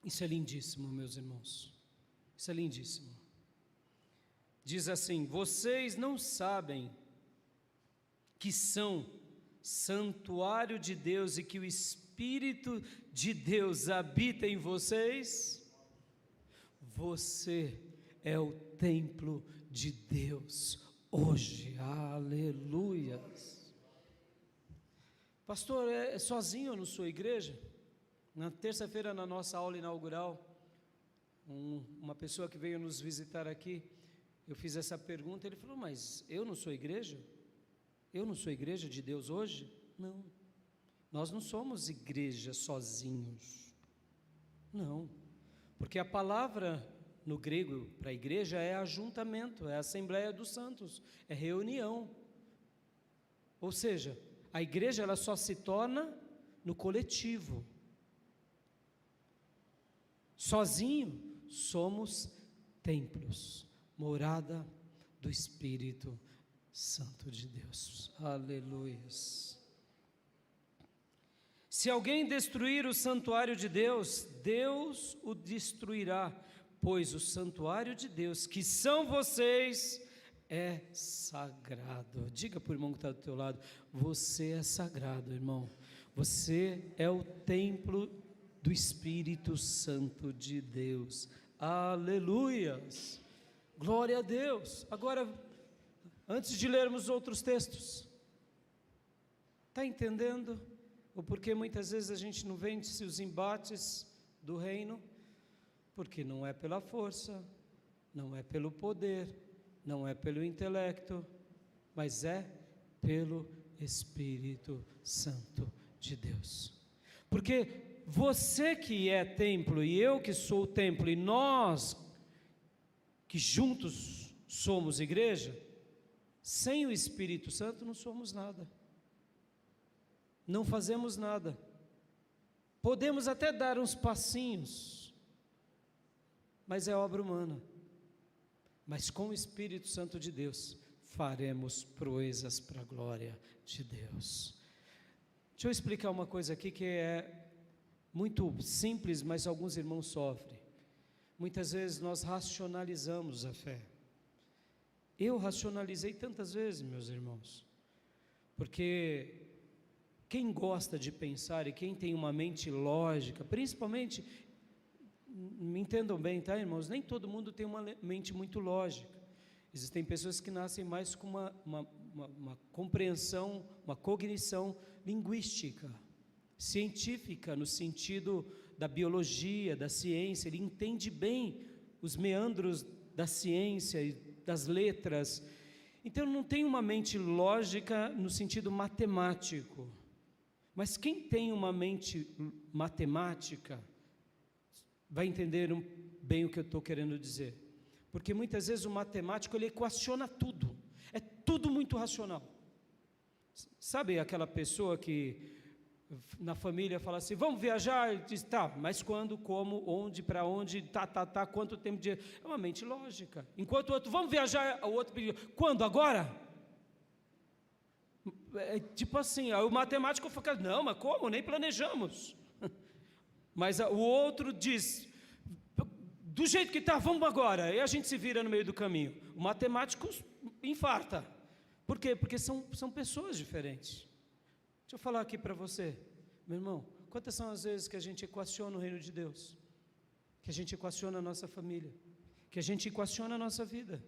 Isso é lindíssimo, meus irmãos. Isso é lindíssimo. Diz assim: vocês não sabem que são santuário de Deus e que o Espírito de Deus habita em vocês? Você é o templo de Deus hoje. Aleluias. Pastor, é sozinho na sua igreja? Na terça-feira, na nossa aula inaugural, uma pessoa que veio nos visitar aqui, eu fiz essa pergunta, ele falou: mas eu não sou igreja? Eu não sou igreja de Deus hoje? Não, nós não somos igreja sozinhos, não, porque a palavra no grego para a igreja é ajuntamento, é assembleia dos santos, é reunião. Ou seja, a igreja ela só se torna no coletivo. Sozinho somos templos, morada do Espírito Santo de Deus. Aleluias. Se alguém destruir o santuário de Deus, Deus o destruirá, pois o santuário de Deus, que são vocês, é sagrado. Diga para o irmão que está do teu lado: você é sagrado, irmão. Você é o templo do Espírito Santo de Deus. Aleluias. Glória a Deus. Agora, antes de lermos outros textos, está entendendo o porquê muitas vezes a gente não vence os embates do reino? Porque não é pela força, não é pelo poder, não é pelo intelecto, mas é pelo Espírito Santo de Deus. Porque você que é templo e eu que sou templo, e nós que juntos somos igreja, sem o Espírito Santo não somos nada, não fazemos nada. Podemos até dar uns passinhos, mas é obra humana. Mas com o Espírito Santo de Deus, faremos proezas para a glória de Deus. Deixa eu explicar uma coisa aqui que é muito simples, mas alguns irmãos sofrem. Muitas vezes nós racionalizamos a fé. Eu racionalizei tantas vezes, meus irmãos, porque quem gosta de pensar e quem tem uma mente lógica, principalmente Me entendam bem, tá, irmãos? Nem todo mundo tem uma mente muito lógica. Existem pessoas que nascem mais com uma compreensão, uma cognição linguística, científica, no sentido da biologia, da ciência. Ele entende bem os meandros da ciência e das letras. Então, não tem uma mente lógica no sentido matemático. Mas quem tem uma mente matemática vai entender bem o que eu estou querendo dizer. Porque muitas vezes o matemático, ele equaciona tudo. É tudo muito racional. Sabe aquela pessoa que na família fala assim, vamos viajar? Ele diz, tá, mas quando, como, onde, para onde, quanto tempo de... É uma mente lógica. Enquanto o outro, vamos viajar, o outro pediu, quando, agora? É tipo assim, o matemático fica, não, mas como? Nem planejamos. Mas o outro diz, do jeito que está, vamos agora. E a gente se vira no meio do caminho. O matemático infarta. Por quê? Porque são pessoas diferentes. Deixa eu falar aqui para você, meu irmão, quantas são as vezes que a gente equaciona o reino de Deus? Que a gente equaciona a nossa família? Que a gente equaciona a nossa vida?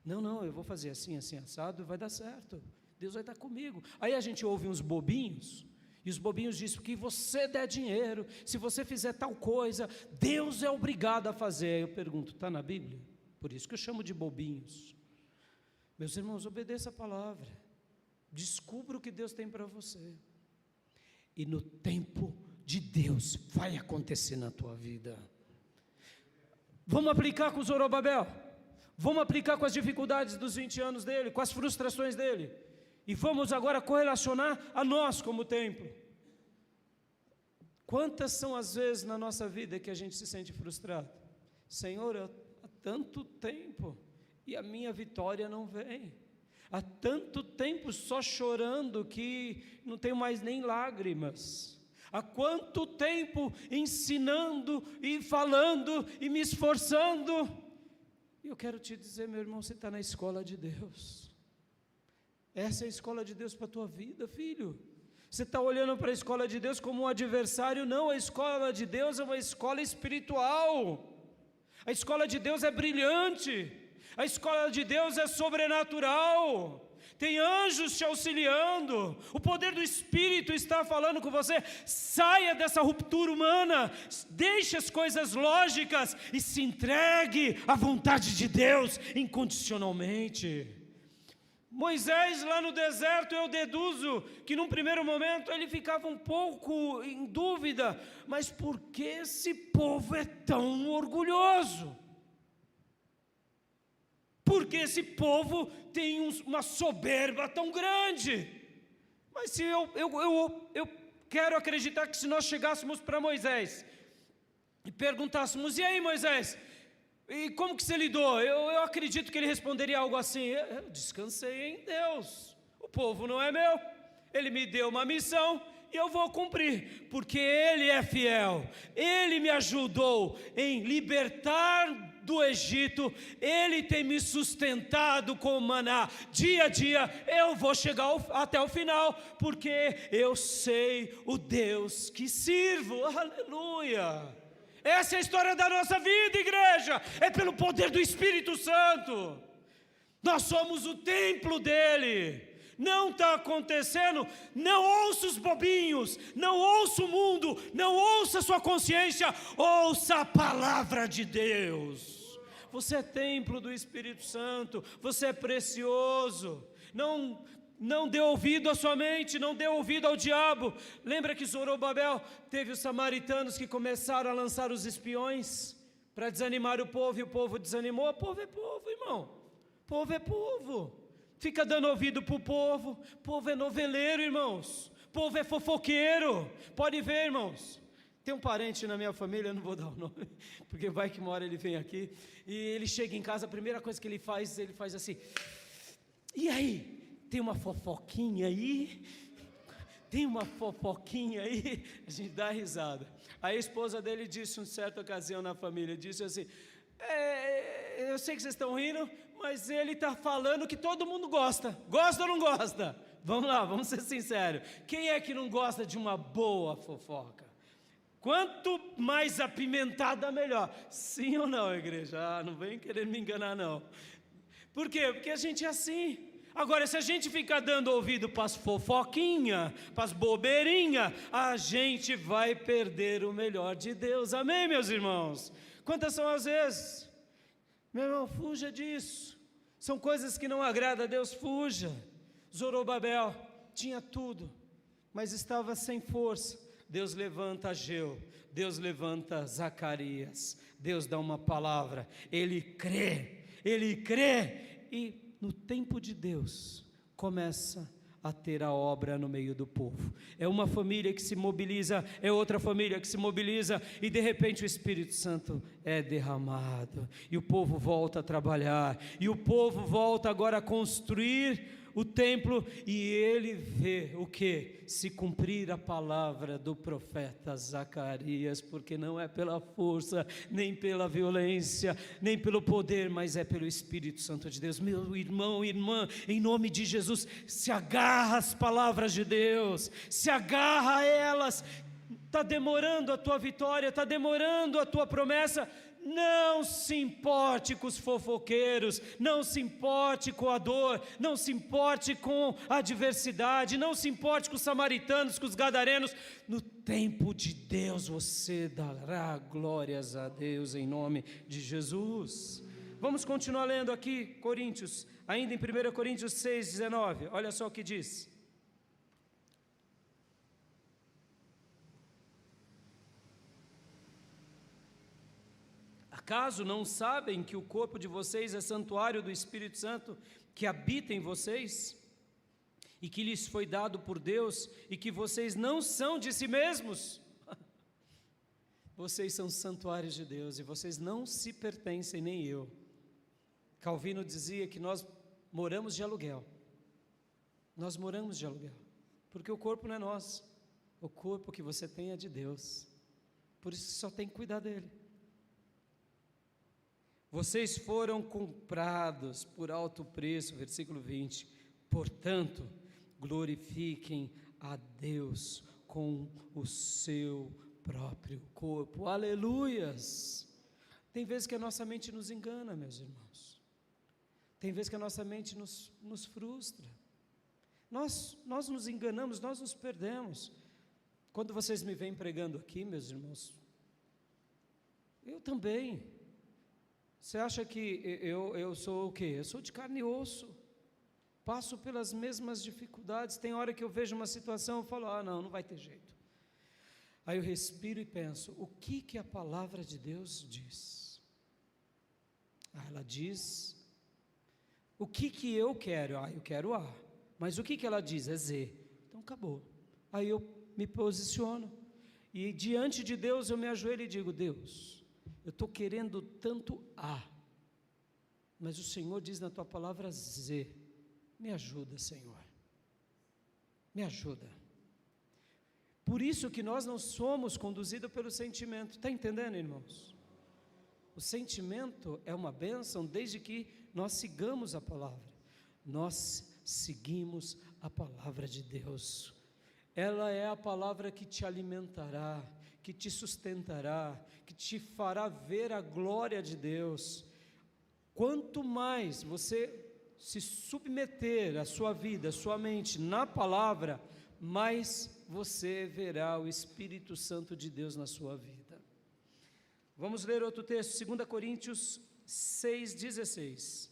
Não, eu vou fazer assim, assim, assado, vai dar certo. Deus vai estar comigo. Aí a gente ouve uns bobinhos, e os bobinhos dizem que você der dinheiro, se você fizer tal coisa, Deus é obrigado a fazer. Eu pergunto, está na Bíblia? Por isso que eu chamo de bobinhos. Meus irmãos, obedeça a palavra. Descubra o que Deus tem para você. E no tempo de Deus vai acontecer na tua vida. Vamos aplicar com Zorobabel. Vamos aplicar com as dificuldades dos 20 anos dele, com as frustrações dele. E vamos agora correlacionar a nós como templo. Quantas são as vezes na nossa vida que a gente se sente frustrado? Senhor, há tanto tempo e a minha vitória não vem. Há tanto tempo só chorando que não tenho mais nem lágrimas. Há quanto tempo ensinando e falando e me esforçando. E eu quero te dizer, meu irmão, você está na escola de Deus. Essa é a escola de Deus para a tua vida, filho. Você está olhando para a escola de Deus como um adversário? Não, a escola de Deus é uma escola espiritual. A escola de Deus é brilhante. A escola de Deus é sobrenatural, tem anjos te auxiliando, o poder do Espírito está falando com você. Saia dessa ruptura humana, deixe as coisas lógicas e se entregue à vontade de Deus incondicionalmente. Moisés lá no deserto, eu deduzo que num primeiro momento ele ficava um pouco em dúvida, mas por que esse povo é tão orgulhoso? Porque esse povo tem uma soberba tão grande. Mas se eu quero acreditar que se nós chegássemos para Moisés e perguntássemos, e aí Moisés, e como que você lidou? Eu acredito que ele responderia algo assim, eu descansei em Deus, o povo não é meu, ele me deu uma missão e eu vou cumprir, porque ele é fiel, ele me ajudou em libertar do Egito, ele tem me sustentado com maná, dia a dia, eu vou chegar até o final, porque eu sei o Deus que sirvo, aleluia. Essa é a história da nossa vida, igreja, é pelo poder do Espírito Santo, nós somos o templo dele. Não está acontecendo, não ouça os bobinhos, não ouça o mundo, não ouça a sua consciência, ouça a palavra de Deus. Você é templo do Espírito Santo, você é precioso, não dê ouvido à sua mente, não dê ouvido ao diabo. Lembra que Zorobabel teve os samaritanos que começaram a lançar os espiões para desanimar o povo, e o povo desanimou? Povo é povo, irmão, povo é povo. Fica dando ouvido para o povo é noveleiro, irmãos, povo é fofoqueiro, pode ver, irmãos. Tem um parente na minha família, eu não vou dar o nome, porque vai que uma hora ele vem aqui, e ele chega em casa, a primeira coisa que ele faz assim, e aí, tem uma fofoquinha aí? Tem uma fofoquinha aí? A gente dá risada. Aí a esposa dele disse, em certa ocasião na família, disse assim, eu sei que vocês estão rindo, mas ele está falando que todo mundo gosta. Gosta ou não gosta? Vamos lá, vamos ser sinceros. Quem é que não gosta de uma boa fofoca? Quanto mais apimentada, melhor. Sim ou não, igreja? Não vem querer me enganar, não. Por quê? Porque a gente é assim. Agora, se a gente ficar dando ouvido para as fofoquinhas, para as bobeirinhas, a gente vai perder o melhor de Deus. Amém, meus irmãos? Quantas são as vezes? Meu irmão, fuja disso. São coisas que não agradam a Deus, fuja. Zorobabel tinha tudo, mas estava sem força. Deus levanta Ageu, Deus levanta Zacarias, Deus dá uma palavra, ele crê, e no tempo de Deus, começa a ter a obra no meio do povo. É uma família que se mobiliza, é outra família que se mobiliza, e de repente o Espírito Santo é derramado, e o povo volta a trabalhar, e o povo volta agora a construir o templo, e ele vê o que? Se cumprir a palavra do profeta Zacarias, porque não é pela força, nem pela violência, nem pelo poder, mas é pelo Espírito Santo de Deus. Meu irmão, irmã, em nome de Jesus, se agarra às palavras de Deus, se agarra a elas. Está demorando a tua vitória, está demorando a tua promessa. Não se importe com os fofoqueiros, não se importe com a dor, não se importe com a adversidade, não se importe com os samaritanos, com os gadarenos. No tempo de Deus você dará glórias a Deus em nome de Jesus. Vamos continuar lendo aqui Coríntios, ainda em 1 Coríntios 6,19, olha só o que diz. Acaso não sabem que o corpo de vocês é santuário do Espírito Santo que habita em vocês? E que lhes foi dado por Deus, e que vocês não são de si mesmos? Vocês são santuários de Deus, e vocês não se pertencem, nem eu. Calvino dizia que nós moramos de aluguel. Nós moramos de aluguel, porque o corpo não é nosso. O corpo que você tem é de Deus. Por isso só tem que cuidar dele. Vocês foram comprados por alto preço, versículo 20. Portanto, glorifiquem a Deus com o seu próprio corpo. Aleluias! Tem vezes que a nossa mente nos engana, meus irmãos. Tem vezes que a nossa mente nos frustra. Nós nos enganamos, nós nos perdemos. Quando vocês me vêm pregando aqui, meus irmãos, eu também. Você acha que eu sou o quê? Eu sou de carne e osso, passo pelas mesmas dificuldades. Tem hora que eu vejo uma situação, eu falo, não vai ter jeito. Aí eu respiro e penso, o que a palavra de Deus diz? Ela diz, o que eu quero? Eu quero A, mas o que ela diz? É Z, então acabou. Aí eu me posiciono, e diante de Deus eu me ajoelho e digo, Deus, eu estou querendo tanto A, mas o Senhor diz na tua palavra Z, me ajuda, Senhor, me ajuda. Por isso que nós não somos conduzidos pelo sentimento, está entendendo, irmãos? O sentimento é uma bênção desde que nós sigamos a palavra, nós seguimos a palavra de Deus, ela é a palavra que te alimentará, que te sustentará, que te fará ver a glória de Deus. Quanto mais você se submeter a sua vida, a sua mente na palavra, mais você verá o Espírito Santo de Deus na sua vida. Vamos ler outro texto, 2 Coríntios 6,16.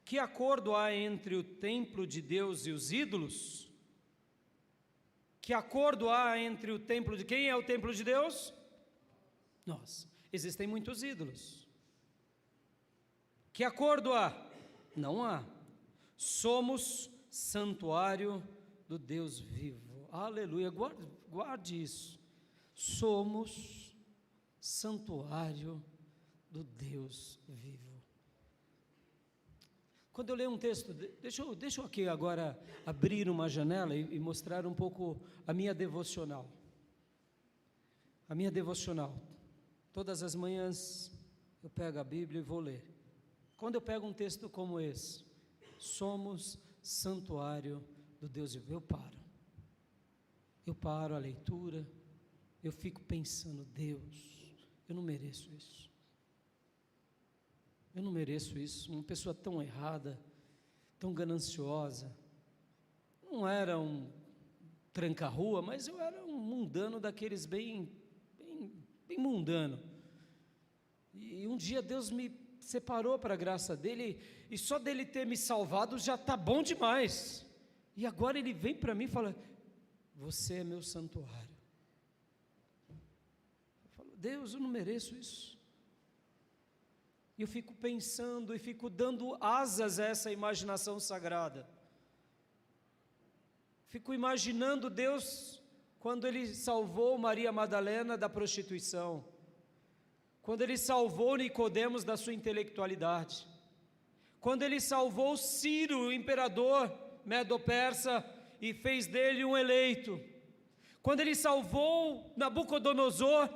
Que acordo há entre o templo de Deus e os ídolos? Que acordo há entre o templo de... Quem é o templo de Deus? Nós. Existem muitos ídolos. Que acordo há? Não há. Somos santuário do Deus vivo. Aleluia, guarde isso. Somos santuário do Deus vivo. Quando eu leio um texto, deixa eu aqui agora abrir uma janela e mostrar um pouco a minha devocional. A minha devocional. Todas as manhãs eu pego a Bíblia e vou ler. Quando eu pego um texto como esse, somos santuário do Deus vivo. Eu paro a leitura, eu fico pensando, Deus, eu não mereço isso. Eu não mereço isso. Uma pessoa tão errada, tão gananciosa. Não era um tranca-rua, mas eu era um mundano daqueles bem mundano. E um dia Deus me separou para a graça dele, e só dele ter me salvado já está bom demais. E agora ele vem para mim e fala, você é meu santuário. Eu falo, Deus, eu não mereço isso. E eu fico pensando e fico dando asas a essa imaginação sagrada. Fico imaginando Deus quando Ele salvou Maria Madalena da prostituição, quando Ele salvou Nicodemos da sua intelectualidade, quando Ele salvou Ciro, o imperador medo-persa, e fez dele um eleito, quando Ele salvou Nabucodonosor,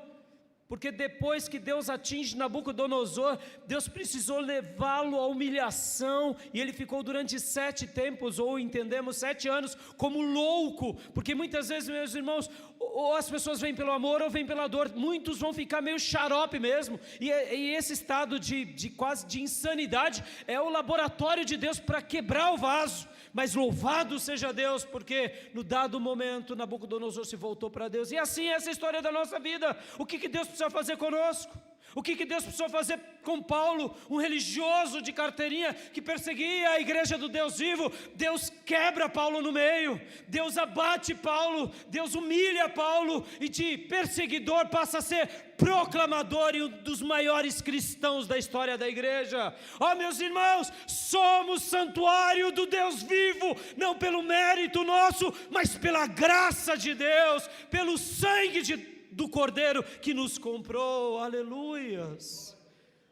porque depois que Deus atinge Nabucodonosor, Deus precisou levá-lo à humilhação, e ele ficou durante 7 tempos, ou entendemos 7 anos, como louco, porque muitas vezes, meus irmãos, ou as pessoas vêm pelo amor, ou vêm pela dor, muitos vão ficar meio xarope mesmo, e esse estado de quase de insanidade, é o laboratório de Deus para quebrar o vaso. Mas louvado seja Deus, porque no dado momento Nabucodonosor se voltou para Deus, e assim é essa história da nossa vida. O que Deus precisa fazer conosco? O que Deus precisou fazer com Paulo, um religioso de carteirinha que perseguia a igreja do Deus vivo? Deus quebra Paulo no meio, Deus abate Paulo, Deus humilha Paulo, e de perseguidor passa a ser proclamador e um dos maiores cristãos da história da igreja. Ó, meus irmãos, somos santuário do Deus vivo, não pelo mérito nosso, mas pela graça de Deus, pelo sangue do Cordeiro que nos comprou. Aleluias.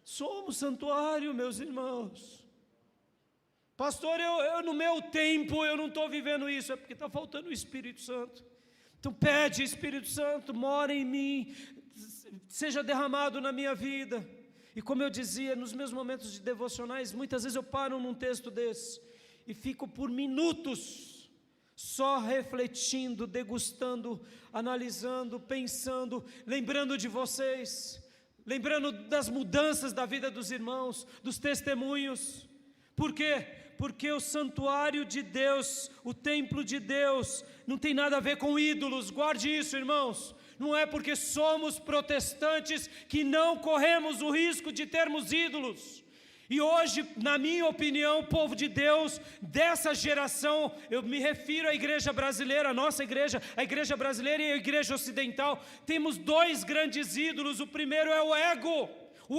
Somos santuário, meus irmãos. Pastor, eu no meu tempo eu não estou vivendo isso. É porque está faltando o Espírito Santo. Então pede, Espírito Santo, mora em mim, seja derramado na minha vida. E como eu dizia, nos meus momentos de devocionais, muitas vezes eu paro num texto desse e fico por minutos só refletindo, degustando, analisando, pensando, lembrando de vocês, lembrando das mudanças da vida dos irmãos, dos testemunhos. Por quê? Porque o santuário de Deus, o templo de Deus, não tem nada a ver com ídolos. Guarde isso, irmãos. Não é porque somos protestantes que não corremos o risco de termos ídolos. E hoje, na minha opinião, o povo de Deus, dessa geração, eu me refiro à igreja brasileira, a nossa igreja, a igreja brasileira e a igreja ocidental, temos 2 grandes ídolos. O primeiro é o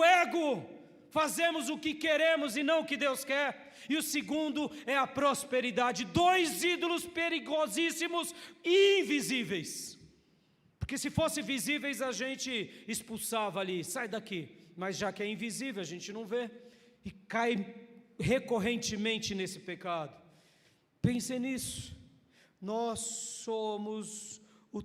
ego, fazemos o que queremos e não o que Deus quer. E o segundo é a prosperidade. 2 ídolos perigosíssimos e invisíveis, porque se fossem visíveis a gente expulsava ali, sai daqui, mas já que é invisível a gente não vê, e cai recorrentemente nesse pecado. Pensem nisso. Nós somos o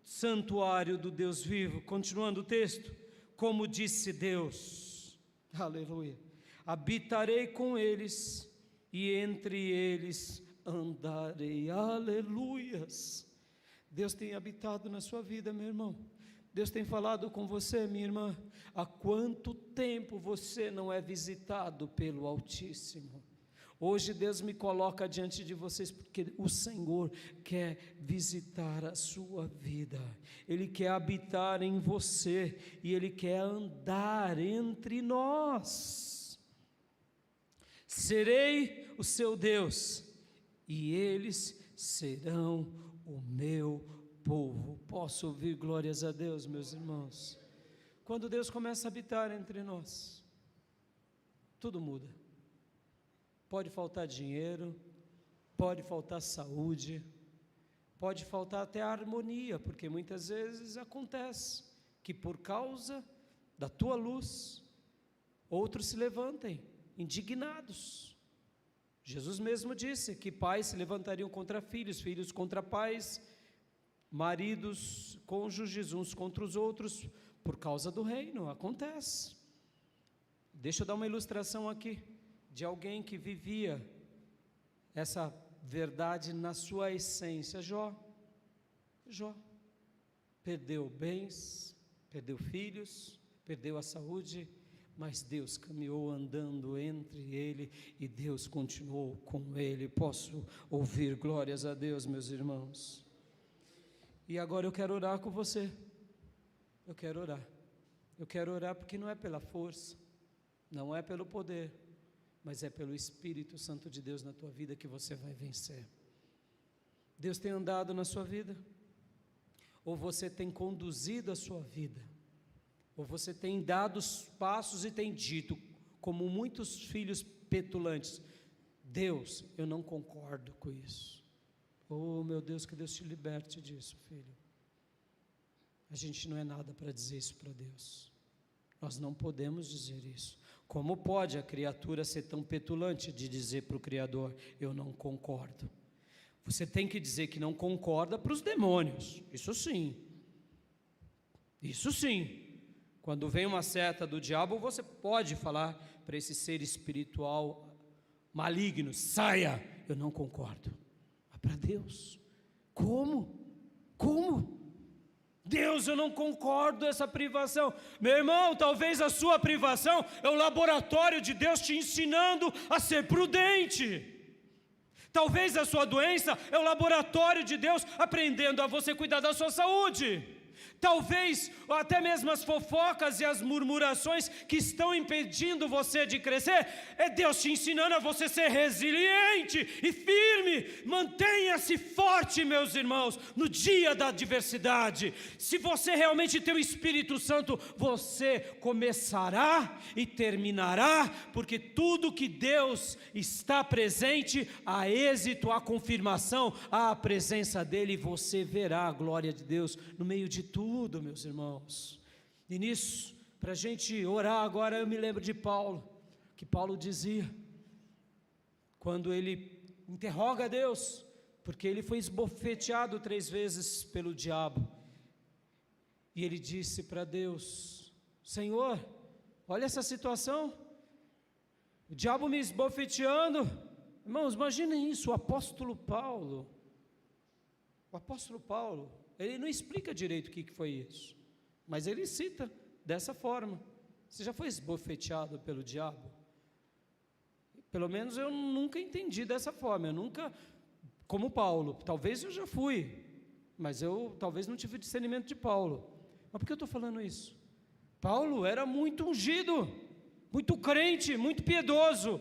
santuário do Deus vivo. Continuando o texto, como disse Deus, aleluia, habitarei com eles e entre eles andarei. Aleluias. Deus tem habitado na sua vida, meu irmão. Deus tem falado com você, minha irmã. Há quanto tempo você não é visitado pelo Altíssimo? Hoje Deus me coloca diante de vocês porque o Senhor quer visitar a sua vida. Ele quer habitar em você e Ele quer andar entre nós. Serei o seu Deus e eles serão o meu povo. Posso ouvir glórias a Deus, meus irmãos? Quando Deus começa a habitar entre nós, tudo muda. Pode faltar dinheiro, pode faltar saúde, pode faltar até a harmonia, porque muitas vezes acontece que por causa da tua luz, outros se levantem indignados. Jesus mesmo disse que pais se levantariam contra filhos, filhos contra pais, maridos, cônjuges uns contra os outros, por causa do reino. Acontece. Deixa eu dar uma ilustração aqui, de alguém que vivia essa verdade na sua essência. Jó perdeu bens, perdeu filhos, perdeu a saúde, mas Deus caminhou andando entre ele e Deus continuou com ele. Posso ouvir glórias a Deus, meus irmãos? E agora eu quero orar com você. Eu quero orar porque não é pela força, não é pelo poder, mas é pelo Espírito Santo de Deus na tua vida que você vai vencer. Deus tem andado na sua vida? Ou você tem conduzido a sua vida? Ou você tem dado os passos e tem dito, como muitos filhos petulantes: Deus, eu não concordo com isso. Oh, meu Deus, que Deus te liberte disso, filho. A gente não é nada para dizer isso para Deus. Nós não podemos dizer isso. Como pode a criatura ser tão petulante de dizer para o Criador: eu não concordo? Você tem que dizer que não concorda para os demônios, isso sim. Isso sim. Quando vem uma seta do diabo, você pode falar para esse ser espiritual maligno: saia, eu não concordo. Mas para Deus, como? Deus, eu não concordo com essa privação. Meu irmão, talvez a sua privação é o laboratório de Deus te ensinando a ser prudente. Talvez a sua doença é o laboratório de Deus aprendendo a você cuidar da sua saúde. Talvez até mesmo as fofocas e as murmurações que estão impedindo você de crescer, é Deus te ensinando a você ser resiliente e firme. Mantenha-se forte, meus irmãos, no dia da adversidade. Se você realmente tem o Espírito Santo, você começará e terminará, porque tudo que Deus está presente, há êxito, há confirmação, há a presença dEle, e você verá a glória de Deus no meio de tudo, meus irmãos. E nisso, para a gente orar agora, eu me lembro de Paulo, que Paulo dizia, quando ele interroga a Deus, porque ele foi esbofeteado 3 vezes pelo diabo, e ele disse para Deus: Senhor, olha essa situação, o diabo me esbofeteando. Irmãos, imaginem isso, o apóstolo Paulo, ele não explica direito o que foi isso, mas ele cita dessa forma: você já foi esbofeteado pelo diabo? Pelo menos eu nunca entendi dessa forma, eu nunca, como Paulo, talvez eu já fui, mas eu talvez não tive discernimento de Paulo. Mas por que eu estou falando isso? Paulo era muito ungido, muito crente, muito piedoso,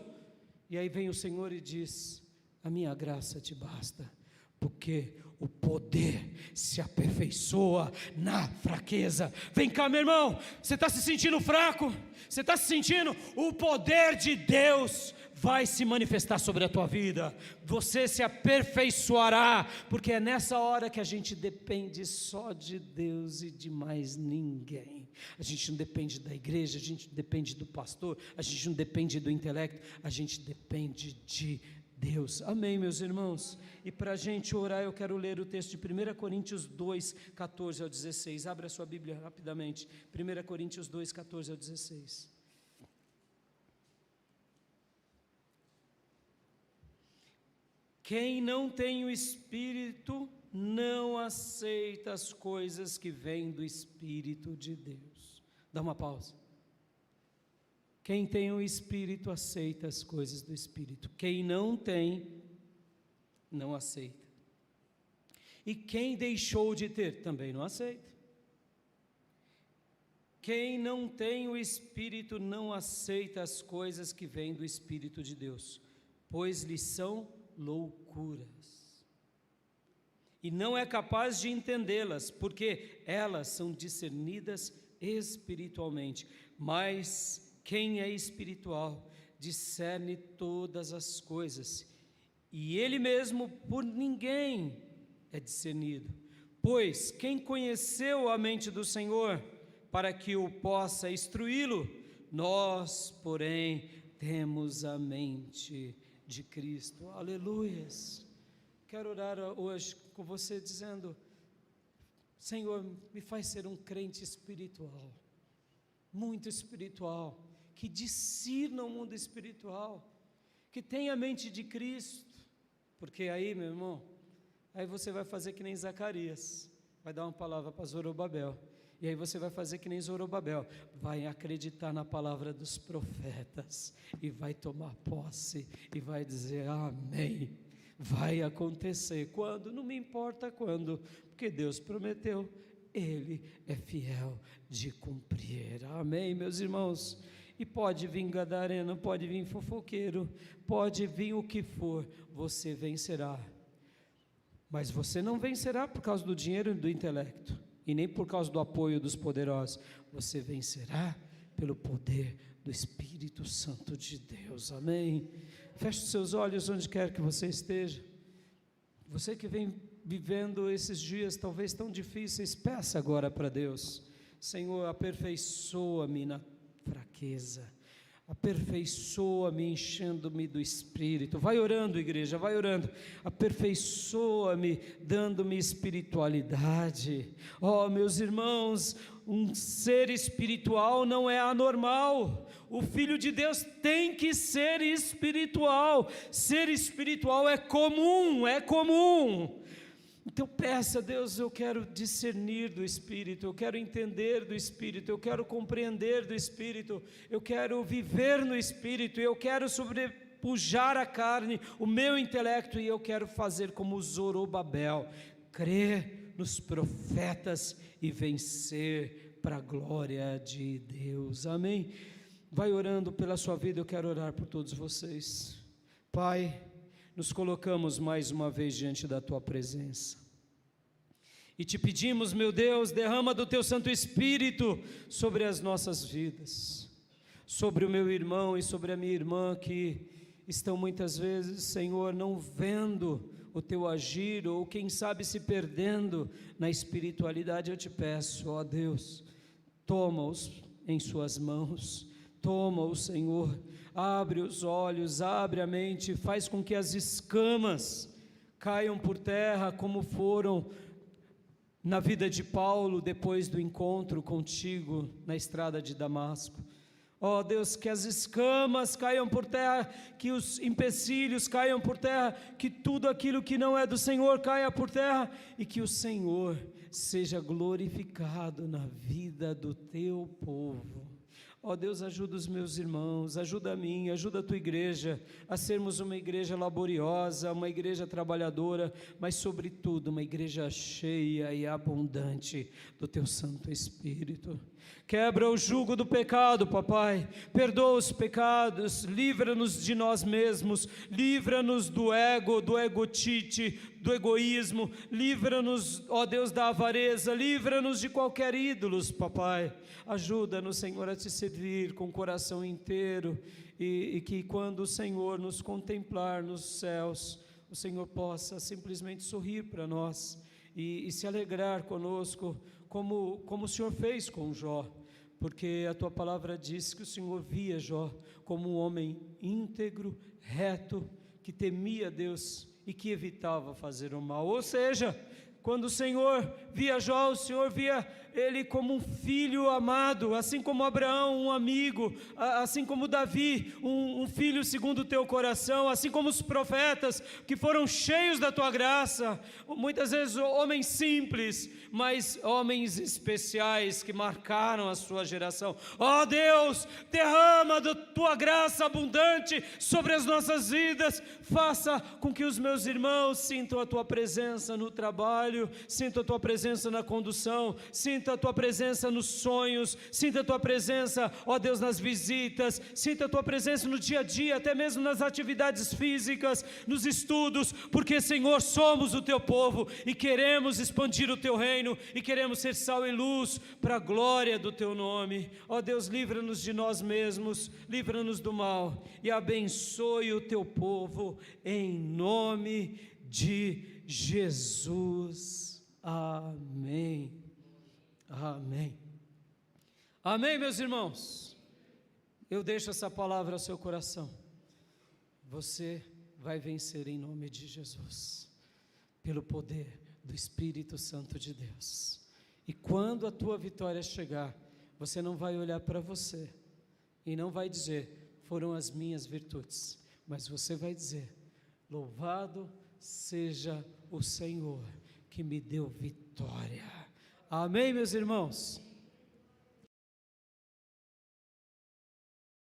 e aí vem o Senhor e diz: a minha graça te basta, porque o poder se aperfeiçoa na fraqueza. Vem cá, meu irmão, você está se sentindo fraco? Você está se sentindo? O poder de Deus vai se manifestar sobre a tua vida, você se aperfeiçoará, porque é nessa hora que a gente depende só de Deus e de mais ninguém. A gente não depende da igreja, a gente não depende do pastor, a gente não depende do intelecto, a gente depende de Deus. Amém, meus irmãos? E para a gente orar, eu quero ler o texto de 1 Coríntios 2, 14 ao 16. Abra a sua Bíblia rapidamente. 1 Coríntios 2, 14 ao 16. Quem não tem o Espírito não aceita as coisas que vêm do Espírito de Deus. Dá uma pausa. Quem tem o Espírito aceita as coisas do Espírito. Quem não tem, não aceita. E quem deixou de ter, também não aceita. Quem não tem o Espírito não aceita as coisas que vêm do Espírito de Deus, pois lhes são loucuras. E não é capaz de entendê-las, porque elas são discernidas espiritualmente. Mas quem é espiritual discerne todas as coisas, e ele mesmo por ninguém é discernido. Pois quem conheceu a mente do Senhor para que o possa instruí-lo? Nós, porém, temos a mente de Cristo. Aleluias. Quero orar hoje com você dizendo: Senhor, me faz ser um crente espiritual, muito espiritual, que discirna o mundo espiritual, que tenha a mente de Cristo, Porque aí, meu irmão, aí você vai fazer que nem Zacarias, vai dar uma palavra para Zorobabel, e aí você vai fazer que nem Zorobabel, vai acreditar na palavra dos profetas, e vai tomar posse, e vai dizer amém, vai acontecer, quando? Não me importa quando, porque Deus prometeu, Ele é fiel de cumprir, amém, meus irmãos. E pode vir gadareno, pode vir fofoqueiro, pode vir o que for, você vencerá. Mas você não vencerá por causa do dinheiro e do intelecto, e nem por causa do apoio dos poderosos. Você vencerá pelo poder do Espírito Santo de Deus, amém? Feche os seus olhos onde quer que você esteja. Você que vem vivendo esses dias talvez tão difíceis, peça agora para Deus: Senhor, aperfeiçoa-me na fraqueza, aperfeiçoa-me enchendo-me do Espírito. Vai orando, igreja, vai orando. Aperfeiçoa-me dando-me espiritualidade. Oh, meus irmãos, um ser espiritual não é anormal. O Filho de Deus tem que ser espiritual. Ser espiritual é comum, é comum. Então peça a Deus: eu quero discernir do Espírito, eu quero entender do Espírito, eu quero compreender do Espírito, eu quero viver no Espírito, eu quero sobrepujar a carne, o meu intelecto, e eu quero fazer como Zorobabel, crer nos profetas e vencer para a glória de Deus, amém? Vai orando pela sua vida, eu quero orar por todos vocês. Pai, nos colocamos mais uma vez diante da Tua presença, e Te pedimos, meu Deus, derrama do Teu Santo Espírito sobre as nossas vidas, sobre o meu irmão e sobre a minha irmã, que estão muitas vezes, Senhor, não vendo o Teu agir, ou quem sabe se perdendo na espiritualidade. Eu Te peço, ó Deus, toma-os em Suas mãos, toma-os, Senhor, abre os olhos, abre a mente, faz com que as escamas caiam por terra, como foram na vida de Paulo depois do encontro contigo na estrada de Damasco. Ó Deus, que as escamas caiam por terra, que os empecilhos caiam por terra, que tudo aquilo que não é do Senhor caia por terra, e que o Senhor seja glorificado na vida do Teu povo. Ó Deus, ajuda os meus irmãos, ajuda a mim, ajuda a Tua igreja, a sermos uma igreja laboriosa, uma igreja trabalhadora, mas sobretudo uma igreja cheia e abundante do Teu Santo Espírito. Quebra o jugo do pecado, papai, perdoa os pecados, livra-nos de nós mesmos, livra-nos do ego, do egotite, do egoísmo, livra-nos, ó Deus, da avareza, livra-nos de qualquer ídolos, papai. Ajuda-nos, Senhor, a Te servir com o coração inteiro, e que quando o Senhor nos contemplar nos céus, o Senhor possa simplesmente sorrir para nós e se alegrar conosco, como o Senhor fez com Jó, porque a Tua palavra diz que o Senhor via Jó como um homem íntegro, reto, que temia Deus e que evitava fazer o mal. Ou seja, quando o Senhor via Jó, o Senhor via ele como um filho amado, assim como Abraão, um amigo, assim como Davi, um filho segundo o Teu coração, assim como os profetas que foram cheios da Tua graça, muitas vezes homens simples, mas homens especiais que marcaram a sua geração. Ó Deus, derrama da Tua graça abundante sobre as nossas vidas, faça com que os meus irmãos sintam a Tua presença no trabalho, sintam a Tua presença na condução, sinta a Tua presença nos sonhos, sinta a Tua presença, ó Deus, nas visitas, sinta a Tua presença no dia a dia, até mesmo nas atividades físicas, nos estudos, porque, Senhor, somos o Teu povo e queremos expandir o Teu reino e queremos ser sal e luz para a glória do Teu nome. Ó Deus, livra-nos de nós mesmos, livra-nos do mal e abençoe o Teu povo em nome de Jesus. Amém. Amém. Amém, meus irmãos. Eu deixo essa palavra ao seu coração. Você vai vencer em nome de Jesus, pelo poder do Espírito Santo de Deus. E quando a tua vitória chegar, você não vai olhar para você e não vai dizer: foram as minhas virtudes, mas você vai dizer: louvado seja o Senhor que me deu vitória. Amém, meus irmãos?